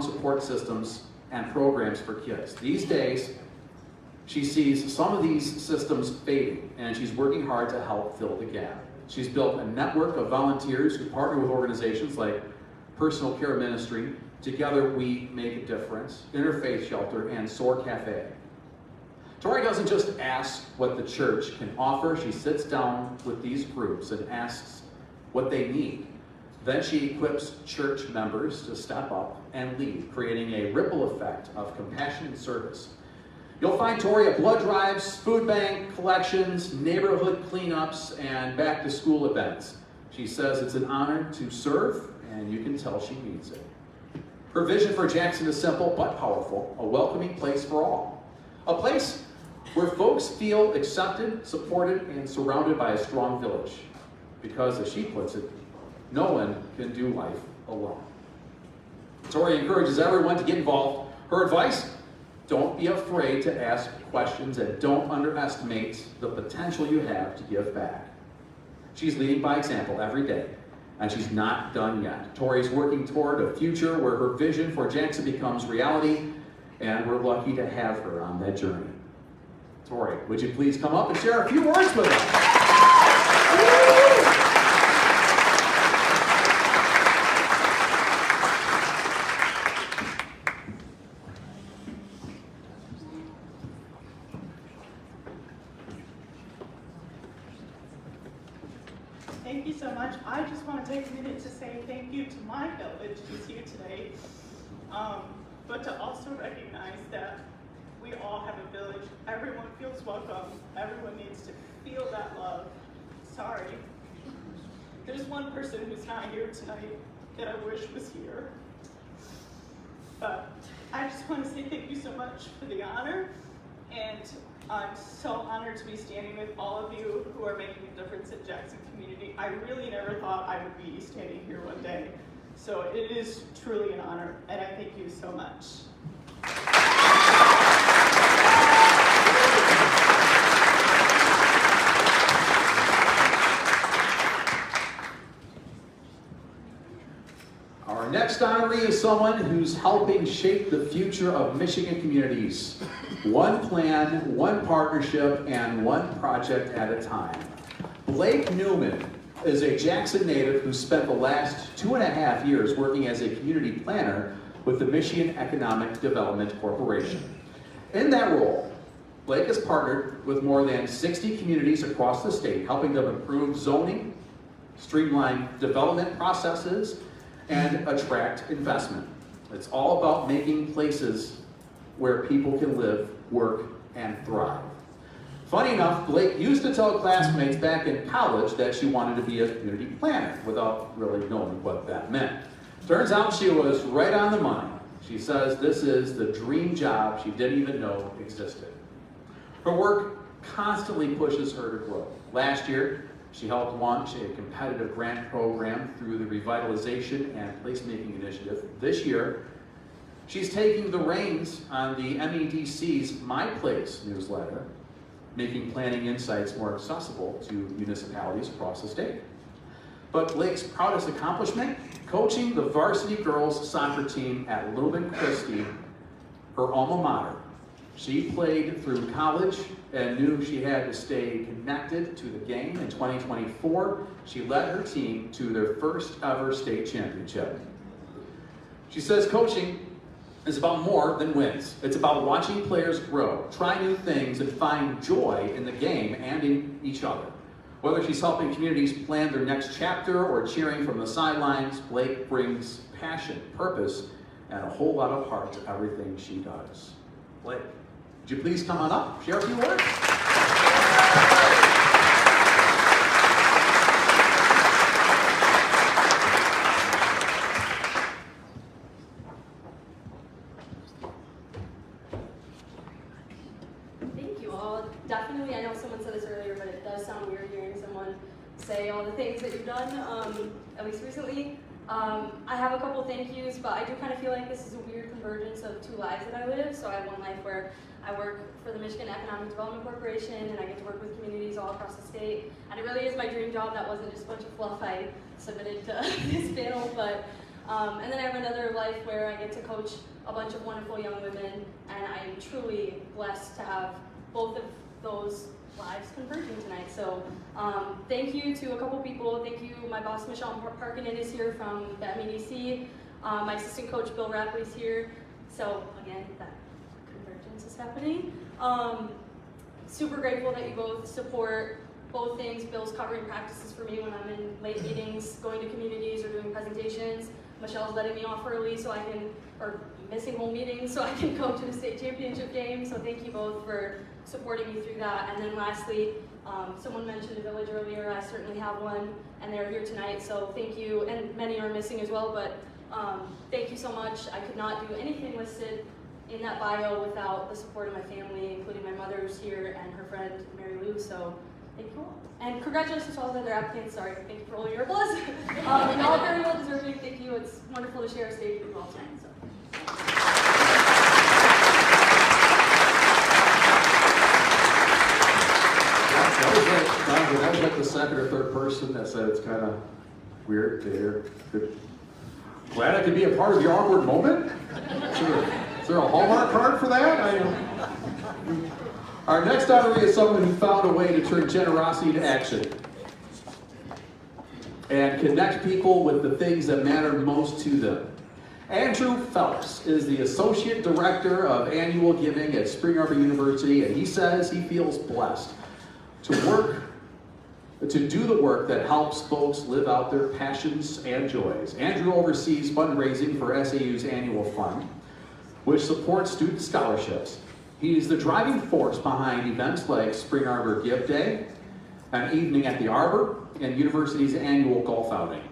support systems and programs for kids. These days, she sees some of these systems fading, and she's working hard to help fill the gap. She's built a network of volunteers who partner with organizations like Personal Care Ministry, Together We Make a Difference, Interfaith Shelter, and SOAR Cafe. Tori doesn't just ask what the church can offer. She sits down with these groups and asks what they need. Then she equips church members to step up and lead, creating a ripple effect of compassion and service. You'll find Tori at blood drives, food bank collections, neighborhood cleanups, and back-to-school events. She says it's an honor to serve, and you can tell she means it. Her vision for Jackson is simple but powerful, a welcoming place for all. A place where folks feel accepted, supported, and surrounded by a strong village. Because, as she puts it, no one can do life alone. Tori encourages everyone to get involved. Her advice: don't be afraid to ask questions and don't underestimate the potential you have to give back. She's leading by example every day, and she's not done yet. Tori's working toward a future where her vision for Jackson becomes reality, and we're lucky to have her on that journey. Tori, would you please come up and share a few words with us? Thank you so much. I just want to take a minute to say thank you to my village who's here today, but to also recognize that we all have a village. Everyone feels welcome. Everyone needs to feel that love. Sorry. There's one person who's not here tonight that I wish was here. But I just want to say thank you so much for the honor, and I'm so honored to be standing with all of you who are making a difference at Jackson Community. I really never thought I would be standing here one day. So it is truly an honor, and I thank you so much. Our next honoree is someone who's helping shape the future of Michigan communities. One plan, one partnership, and one project at a time. Blake Newman is a Jackson native who spent the last 2.5 years working as a community planner with the Michigan Economic Development Corporation. In that role, Blake has partnered with more than 60 communities across the state, helping them improve zoning, streamline development processes, and attract investment. It's all about making places where people can live, work, and thrive. Funny enough, Blake used to tell classmates back in college that she wanted to be a community planner without really knowing what that meant. Turns out she was right on the money. She says this is the dream job she didn't even know existed. Her work constantly pushes her to grow. Last year, she helped launch a competitive grant program through the Revitalization and Placemaking Initiative. This year, she's taking the reins on the MEDC's My Place newsletter, making planning insights more accessible to municipalities across the state. But Blake's proudest accomplishment, coaching the varsity girls soccer team at Leuven Christi, her alma mater. She played through college and knew she had to stay connected to the game. In 2024, she led her team to their first ever state championship. She says coaching is about more than wins. It's about watching players grow, try new things, and find joy in the game and in each other. Whether she's helping communities plan their next chapter or cheering from the sidelines, Blake brings passion, purpose, and a whole lot of heart to everything she does. Blake, would you please come on up, share a few words? definitely, I know someone said this earlier, but it does sound weird hearing someone say all the things that you've done, at least recently. I have a couple thank yous, but I do kind of feel like this is a weird convergence of two lives that I live. So I have one life where I work for the Michigan Economic Development Corporation, and I get to work with communities all across the state. And it really is my dream job. That wasn't just a bunch of fluff I submitted to this panel, but and then I have another life where I get to coach a bunch of wonderful young women, and I am truly blessed to have both of those lives converging tonight. So thank you to a couple people. Thank you, my boss Michelle Parkinen is here from the MEDC. My assistant coach Bill Rapley's here. So again, that convergence is happening. Super grateful that you both support both things. Bill's covering practices for me when I'm in late meetings, going to communities or doing presentations. Michelle's letting me off early so I can, or missing whole meetings so I can go to the state championship game. So thank you both for supporting me through that. And then lastly, someone mentioned a village earlier. I certainly have one, and they're here tonight. So thank you, and many are missing as well, but thank you so much. I could not do anything listed in that bio without the support of my family, including my mother who's here and her friend Mary Lou. So thank you all. And congratulations to all the other applicants. Sorry, thank you for all your applause. You're all very well deserving. Thank you. It's wonderful to share a stage with you all tonight. So. That was like the second or third person that said it's kind of weird to hear. Glad I could be a part of your awkward moment. Is there a Hallmark card for that? Our next honoree is someone who found a way to turn generosity to action and connect people with the things that matter most to them. Andrew Phelps is the Associate Director of Annual Giving at Spring Arbor University, and he says he feels blessed to do the work that helps folks live out their passions and joys. Andrew oversees fundraising for SAU's annual fund, which supports student scholarships. He is the driving force behind events like Spring Arbor Give Day, an evening at the Arbor, and University's annual golf outing.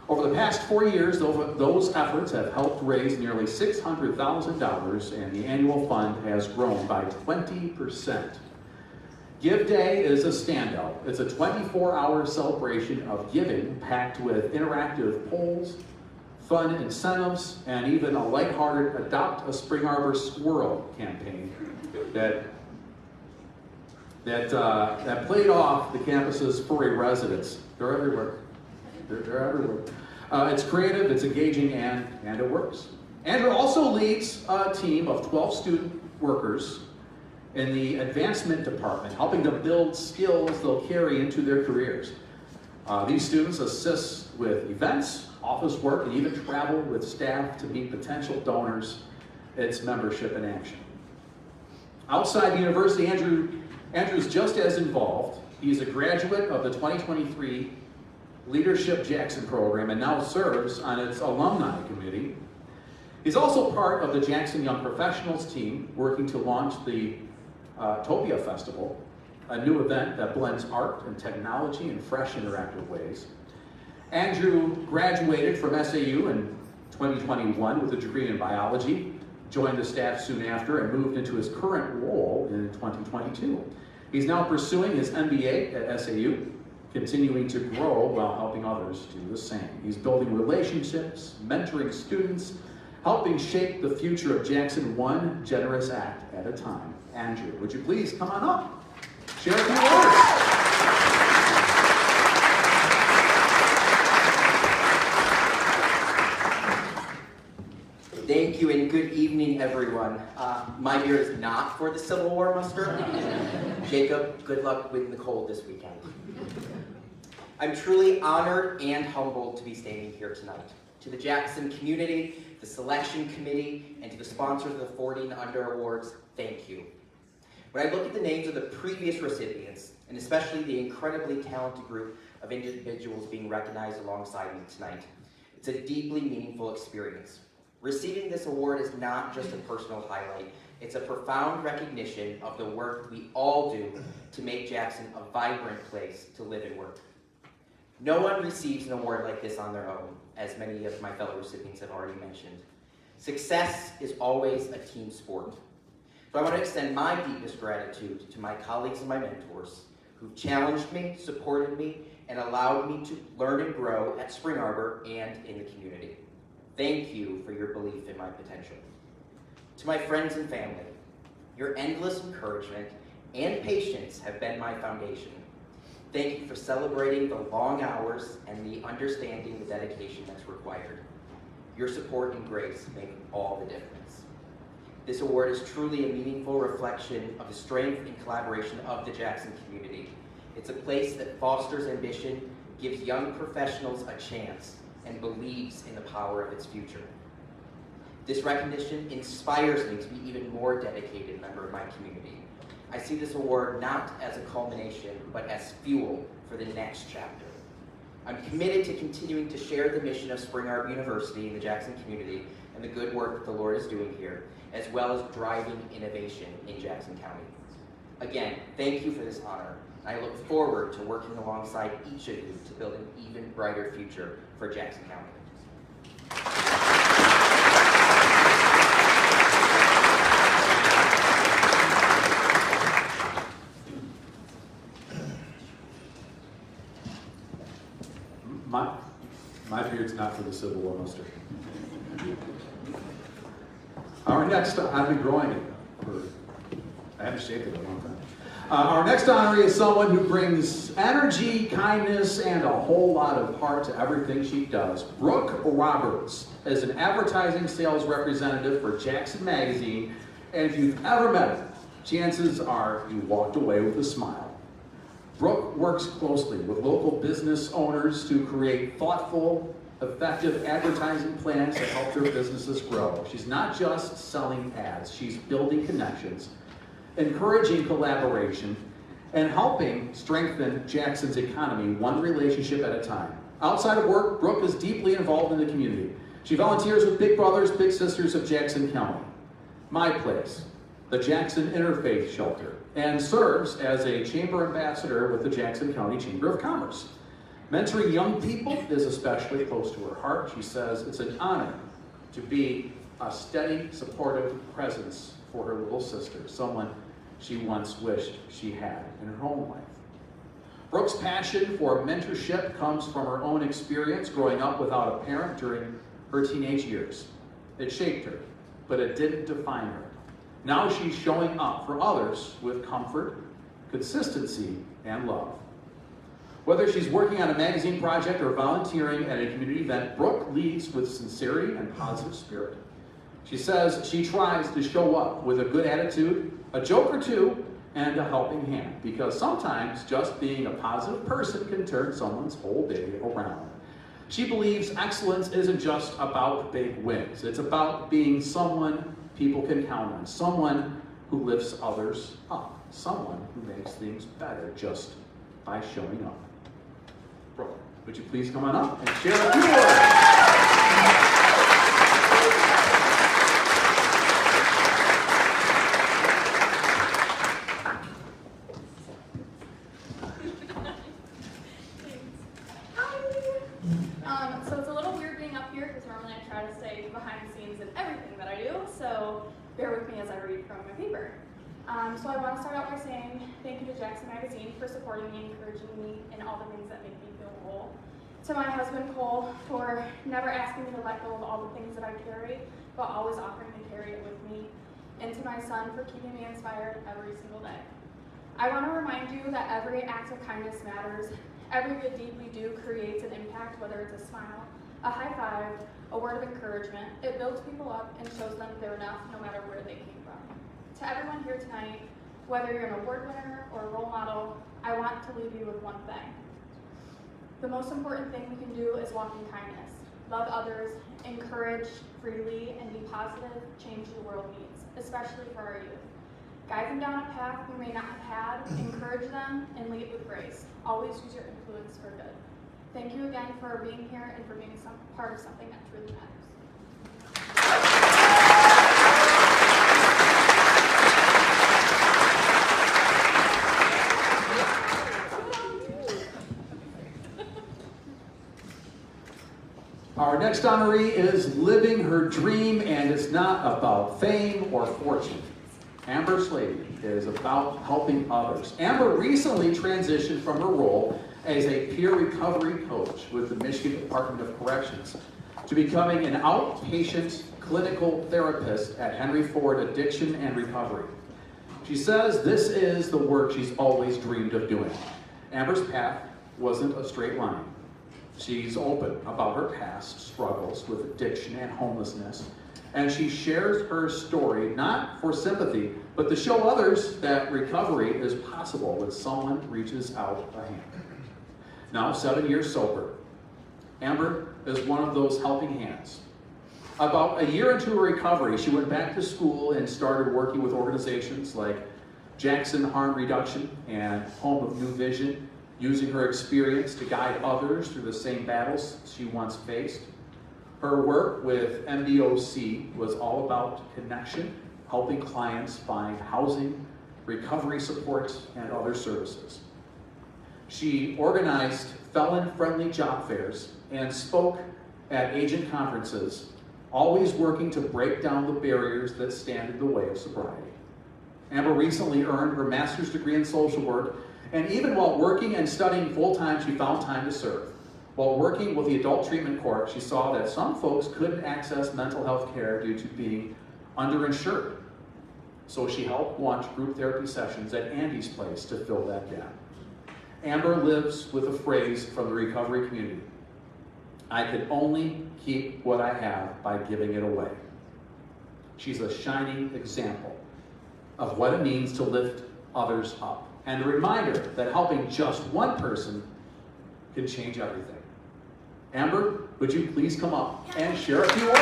Over the past 4 years, those efforts have helped raise nearly $600,000, and the annual fund has grown by 20%. Give Day is a standout. It's a 24-hour celebration of giving packed with interactive polls, fun incentives, and even a lighthearted Adopt a Spring Arbor Squirrel campaign that played off the campus's furry residents. They're everywhere. They're everywhere. It's creative, it's engaging, and it works. Andrew also leads a team of 12 student workers in the advancement department, helping them build skills they'll carry into their careers. These students assist with events, office work, and even travel with staff to meet potential donors. It's membership in action. Outside the university, Andrew's just as involved. He's a graduate of the 2023 Leadership Jackson program and now serves on its alumni committee. He's also part of the Jackson Young Professionals team, working to launch the Topia Festival, a new event that blends art and technology in fresh, interactive ways. Andrew graduated from SAU in 2021 with a degree in biology, joined the staff soon after, and moved into his current role in 2022. He's now pursuing his MBA at SAU, continuing to grow while helping others do the same. He's building relationships, mentoring students, helping shape the future of Jackson one generous act at a time. Andrew, would you please come on up, share a few words. Thank you and good evening, everyone. My beer is not for the Civil War muster. Jacob, good luck with Nicole this weekend. I'm truly honored and humbled to be standing here tonight. To the Jackson community, the selection committee, and to the sponsors of the 40 and Under Awards, thank you. When I look at the names of the previous recipients, and especially the incredibly talented group of individuals being recognized alongside me tonight, it's a deeply meaningful experience. Receiving this award is not just a personal highlight, it's a profound recognition of the work we all do to make Jackson a vibrant place to live and work. No one receives an award like this on their own, as many of my fellow recipients have already mentioned. Success is always a team sport. So I want to extend my deepest gratitude to my colleagues and my mentors who've challenged me, supported me, and allowed me to learn and grow at Spring Arbor and in the community. Thank you for your belief in my potential. To my friends and family, your endless encouragement and patience have been my foundation. Thank you for celebrating the long hours and the understanding the dedication that's required. Your support and grace make all the difference. This award is truly a meaningful reflection of the strength and collaboration of the Jackson community. It's a place that fosters ambition, gives young professionals a chance, and believes in the power of its future. This recognition inspires me to be even more dedicated member of my community. I see this award not as a culmination, but as fuel for the next chapter. I'm committed to continuing to share the mission of Spring Arbor University in the Jackson community and the good work that the Lord is doing here, as well as driving innovation in Jackson County. Again, thank you for this honor. I look forward to working alongside each of you to build an even brighter future for Jackson County. My beard's not for the Civil War muster. Our next, I've been growing it I haven't shaved it in a long time. Our next honoree is someone who brings energy, kindness, and a whole lot of heart to everything she does. Brooke Roberts is an advertising sales representative for Jackson Magazine, and if you've ever met her, chances are you walked away with a smile. Brooke works closely with local business owners to create thoughtful, effective advertising plans to help their businesses grow. She's not just selling ads, she's building connections, encouraging collaboration, and helping strengthen Jackson's economy one relationship at a time. Outside of work, Brooke is deeply involved in the community. She volunteers with Big Brothers Big Sisters of Jackson County, My Place, the Jackson Interfaith Shelter, and serves as a chamber ambassador with the Jackson County Chamber of Commerce. Mentoring young people is especially close to her heart. She says it's an honor to be a steady, supportive presence for her little sister, someone she once wished she had in her own life. Brooke's passion for mentorship comes from her own experience growing up without a parent during her teenage years. It shaped her, but it didn't define her. Now she's showing up for others with comfort, consistency, and love. Whether she's working on a magazine project or volunteering at a community event, Brooke leads with sincerity and positive spirit. She says she tries to show up with a good attitude, a joke or two, and a helping hand, because sometimes just being a positive person can turn someone's whole day around. She believes excellence isn't just about big wins. It's about being someone people can count on, someone who lifts others up, someone who makes things better just by showing up. Brooke, would you please come on up and share a few words? So it's a little weird being up here because normally I try to stay behind the scenes in everything that I do, so bear with me as I read from my paper. So I want to start out by saying thank you to Jackson Magazine for supporting me, encouraging me in all the things that make me feel whole. To my husband Cole for never asking me to let go of all the things that I carry, but always offering to carry it with me. And to my son for keeping me inspired every single day. I want to remind you that every act of kindness matters. Every good deed we do creates an impact, whether it's a smile, a high five, a word of encouragement. It builds people up and shows them they're enough no matter where they came from. To everyone here tonight, whether you're an award winner or a role model, I want to leave you with one thing. The most important thing we can do is walk in kindness, love others, encourage freely, and be positive change the world needs, especially for our youth. Guide them down a path we may not have had, encourage them, and lead with grace. Always use your influence for good. Thank you again for being here and for being part of something that truly matters. Our next honoree is living her dream, and it's not about fame or fortune. Amber Slavey is about helping others. Amber recently transitioned from her role as a peer recovery coach with the Michigan Department of Corrections to becoming an outpatient clinical therapist at Henry Ford Addiction and Recovery. She says this is the work she's always dreamed of doing. Amber's path wasn't a straight line. She's open about her past struggles with addiction and homelessness, and she shares her story not for sympathy, but to show others that recovery is possible when someone reaches out a hand. Now 7 years sober, Amber is one of those helping hands. About a year into her recovery, she went back to school and started working with organizations like Jackson Harm Reduction and Home of New Vision, using her experience to guide others through the same battles she once faced. Her work with MDOC was all about connection, helping clients find housing, recovery support, and other services. She organized felon-friendly job fairs and spoke at agent conferences, always working to break down the barriers that stand in the way of sobriety. Amber recently earned her master's degree in social work, and even while working and studying full-time, she found time to serve. While working with the Adult Treatment Court, she saw that some folks couldn't access mental health care due to being underinsured. So she helped launch group therapy sessions at Andy's Place to fill that gap. Amber lives with a phrase from the recovery community: I can only keep what I have by giving it away. She's a shining example of what it means to lift others up, and a reminder that helping just one person can change everything. Amber, would you please come up and share a few words?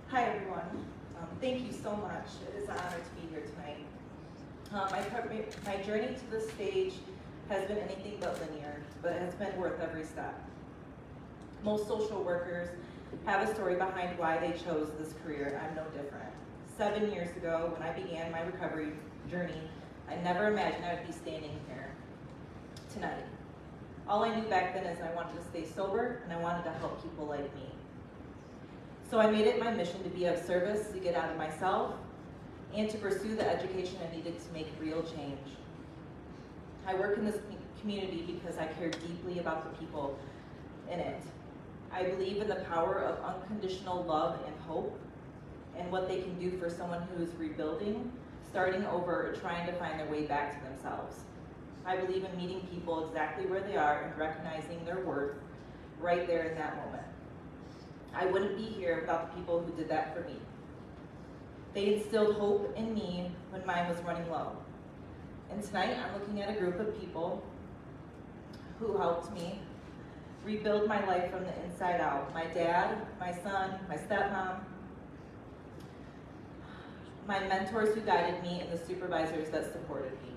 Hi everyone. Thank you so much. It is an honor to be here tonight. My journey to this stage has been anything but linear, but it has been worth every step. Most social workers have a story behind why they chose this career. I'm no different. 7 years ago, when I began my recovery journey, I never imagined I would be standing here tonight. All I knew back then is I wanted to stay sober and I wanted to help people like me. So I made it my mission to be of service, to get out of myself, and to pursue the education I needed to make real change. I work in this community because I care deeply about the people in it. I believe in the power of unconditional love and hope, and what they can do for someone who is rebuilding, starting over, or trying to find their way back to themselves. I believe in meeting people exactly where they are and recognizing their worth right there in that moment. I wouldn't be here without the people who did that for me. They instilled hope in me when mine was running low. And tonight I'm looking at a group of people who helped me rebuild my life from the inside out. My dad, my son, my stepmom, my mentors who guided me, and the supervisors that supported me.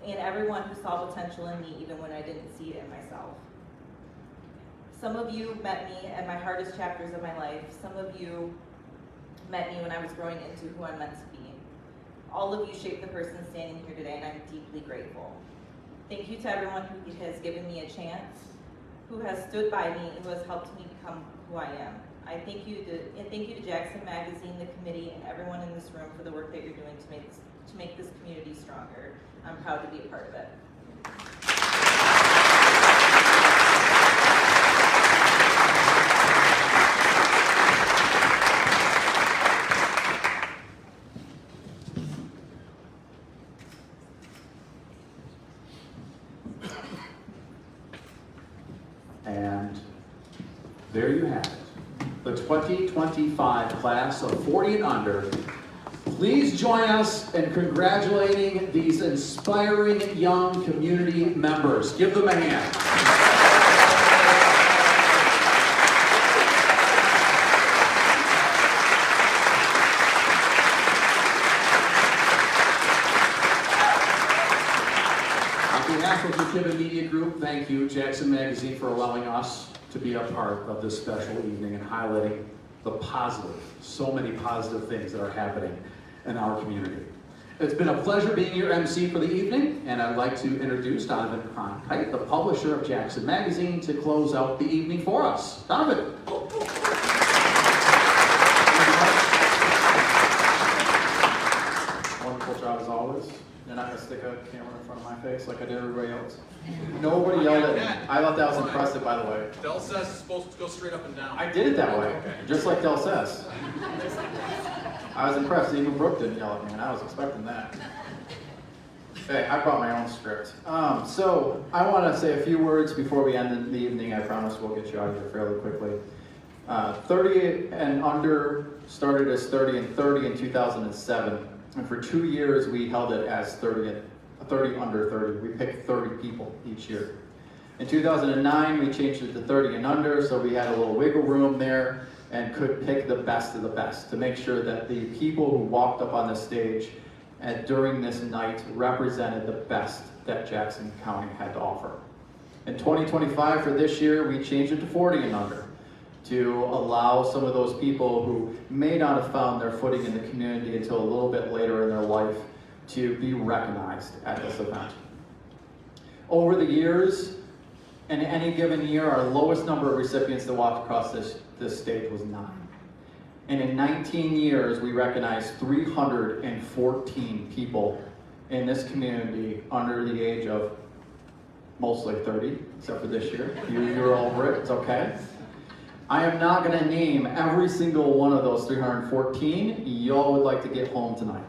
And everyone who saw potential in me even when I didn't see it in myself. Some of you met me at my hardest chapters of my life. Some of you met me when I was growing into who I'm meant to be. All of you shaped the person standing here today, and I'm deeply grateful. Thank you to everyone who has given me a chance, who has stood by me, and who has helped me become who I am. Thank you to Jackson Magazine, the committee, and everyone in this room for the work that you're doing to make this community stronger. I'm proud to be a part of it. And there you have it. The 2025 class of 40 and under. Please join us in congratulating these inspiring young community members. Give them a hand. On behalf of the Kibben Media Group, thank you, Jackson Magazine, for allowing us to be a part of this special evening and highlighting the positive, so many positive things that are happening. in our community. It's been a pleasure being your MC for the evening, and I'd like to introduce Donovan Cronkite, the publisher of Jackson Magazine, to close out the evening for us. Donovan. Wonderful job as always. You're not gonna stick a camera in front of my face like I did everybody else. Nobody yelled at me. I thought that was impressive, by the way. Del says it's supposed to go straight up and down. I did it that way, just like Del says. I was impressed. Even Brooke didn't yell at me, and I was expecting that. Hey, I brought my own script. So I want to say a few words before we end the evening. I promise we'll get you out of here fairly quickly. 30 and under started as 30 and 30 in 2007. And for 2 years, we held it as 30 under 30. We picked 30 people each year. In 2009, we changed it to 30 and under, so we had a little wiggle room there and could pick the best of the best to make sure that the people who walked up on the stage during this night represented the best that Jackson County had to offer. In 2025, for this year, we changed it to 40 and under to allow some of those people who may not have found their footing in the community until a little bit later in their life to be recognized at this event. Over the years, in any given year, our lowest number of recipients that walked across this stage was 9. And in 19 years, we recognized 314 people in this community under the age of mostly 30, except for this year. You're over it, it's okay. I am not going to name every single one of those 314. Y'all would like to get home tonight.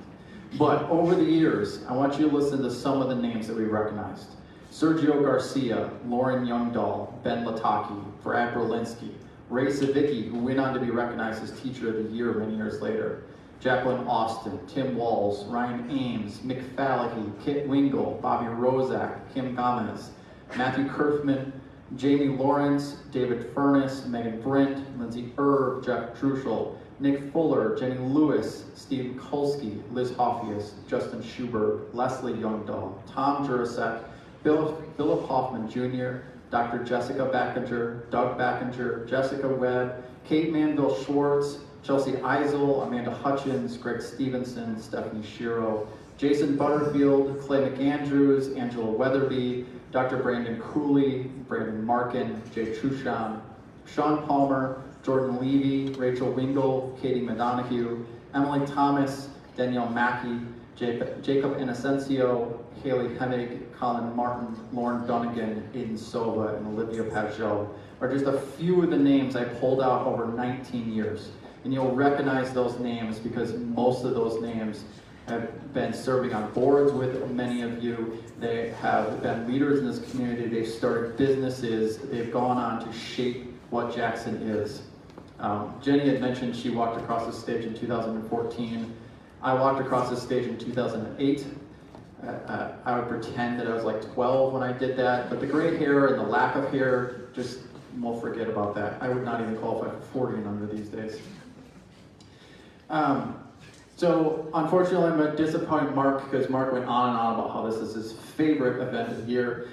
But over the years, I want you to listen to some of the names that we recognized. Sergio Garcia, Lauren Youngdahl, Ben Lataki, Brad Berlinski, Ray Savicki, who went on to be recognized as Teacher of the Year many years later, Jacqueline Austin, Tim Walls, Ryan Ames, Mick Falahy, Kit Wingle, Bobby Rozak, Kim Gomez, Matthew Kerfman, Jamie Lawrence, David Furness, Megan Brent, Lindsay Erb, Jeff Truschel, Nick Fuller, Jenny Lewis, Steve Kulski, Liz Hoffius, Justin Schubert, Leslie Youngdahl, Tom Jurasek, Philip Hoffman Jr., Dr. Jessica Backinger, Doug Backinger, Jessica Webb, Kate Manville Schwartz, Chelsea Eisel, Amanda Hutchins, Greg Stevenson, Stephanie Shiro, Jason Butterfield, Clay McAndrews, Angela Weatherby, Dr. Brandon Cooley, Brandon Markin, Jay Trushon, Sean Palmer, Jordan Levy, Rachel Wingle, Katie Madonahue, Emily Thomas, Danielle Mackey, Jacob Inocencio, Haley Hennig, Colin Martin, Lauren Dunnigan, Aiden Sova, and Olivia Pajot are just a few of the names I pulled out over 19 years. And you'll recognize those names because most of those names have been serving on boards with many of you. They have been leaders in this community. They've started businesses. They've gone on to shape what Jackson is. Jenny had mentioned she walked across the stage in 2014. I walked across the stage in 2008. I would pretend that I was like 12 when I did that, but the gray hair and the lack of hair, just we'll forget about that. I would not even qualify for 40 and under these days. So unfortunately, I'm going to disappoint Mark because Mark went on and on about how this is his favorite event of the year.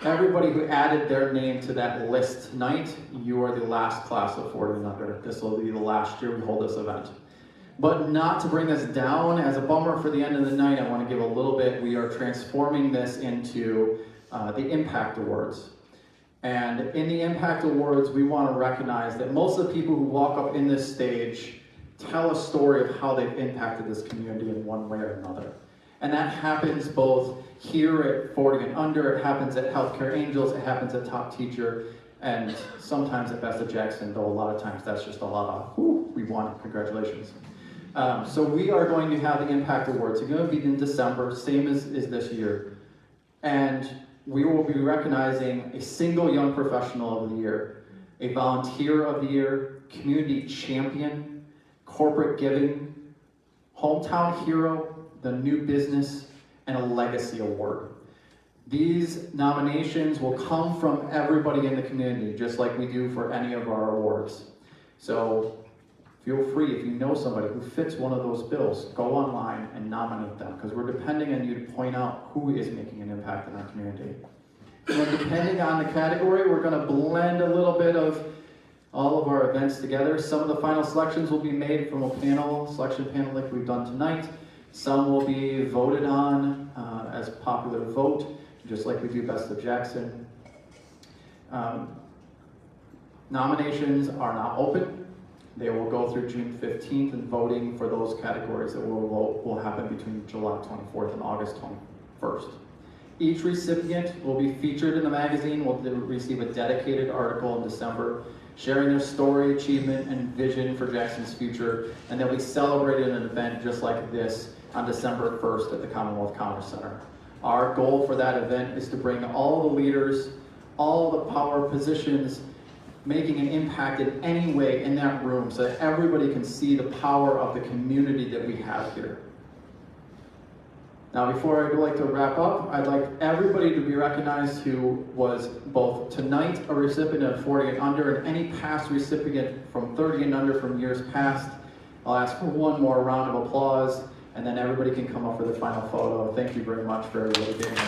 Everybody who added their name to that list tonight, you are the last class of 40 and under. This will be the last year we hold this event. But not to bring us down, as a bummer for the end of the night, I want to give a little bit. We are transforming this into the Impact Awards. And in the Impact Awards, we want to recognize that most of the people who walk up in this stage tell a story of how they've impacted this community in one way or another. And that happens both here at 40 and under, it happens at Healthcare Angels, it happens at Top Teacher, and sometimes at Best of Jackson, though a lot of times that's just a lot of, whoo, we won, congratulations. So we are going to have the Impact Awards. It's going to be in December, same as this year. And we will be recognizing a single young professional of the year, a volunteer of the year, community champion, corporate giving, hometown hero, the new business, and a legacy award. These nominations will come from everybody in the community, just like we do for any of our awards. So feel free, if you know somebody who fits one of those bills, go online and nominate them, because we're depending on you to point out who is making an impact in our community. And depending on the category, we're going to blend a little bit of all of our events together. Some of the final selections will be made from a selection panel like we've done tonight. Some will be voted on as popular vote, just like we do Best of Jackson. Nominations are now open. They will go through June 15th, and voting for those categories that will vote will happen between July 24th and August 21st. Each recipient will be featured in the magazine, will receive a dedicated article in December, sharing their story, achievement, and vision for Jackson's future, and they'll be celebrated in an event just like this on December 1st at the Commonwealth Commerce Center. Our goal for that event is to bring all the leaders, all the power positions, making an impact in any way in that room so that everybody can see the power of the community that we have here. Now, before I'd like to wrap up, I'd like everybody to be recognized who was both tonight a recipient of 40 and under, and any past recipient from 30 and under from years past. I'll ask for one more round of applause, and then everybody can come up for the final photo. Thank you very much for everybody being here.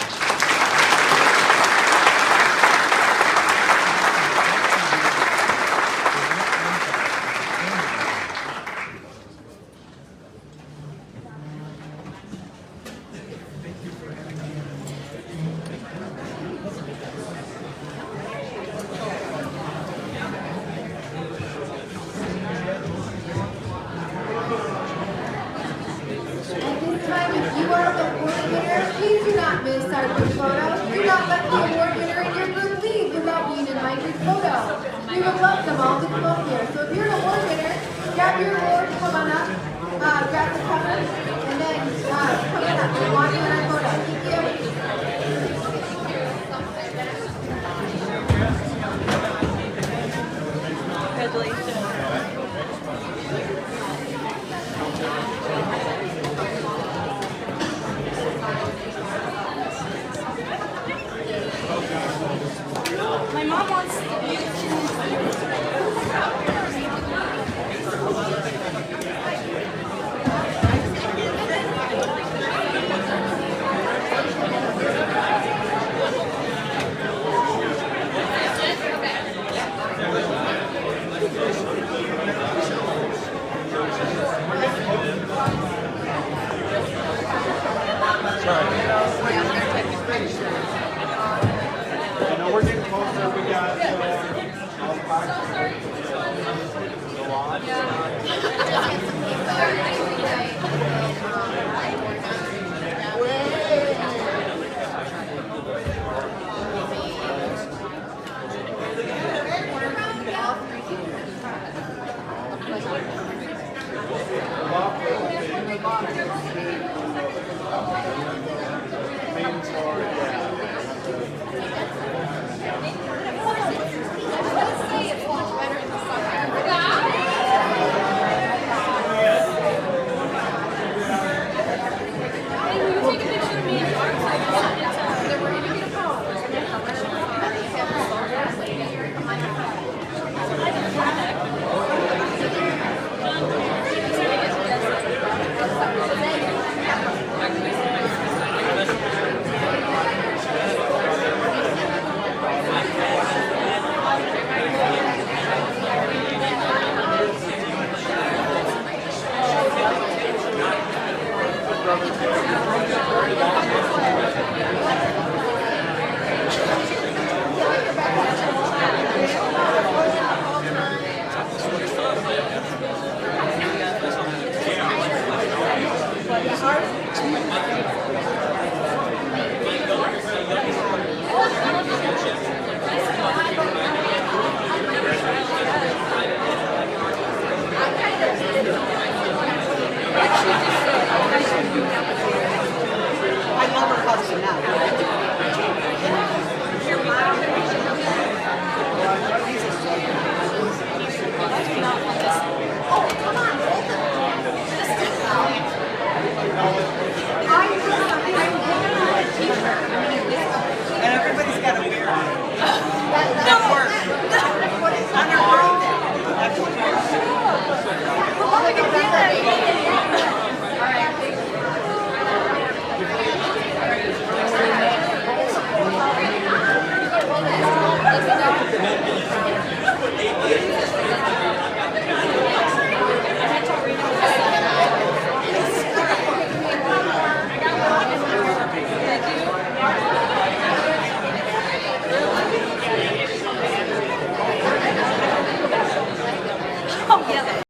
Yeah.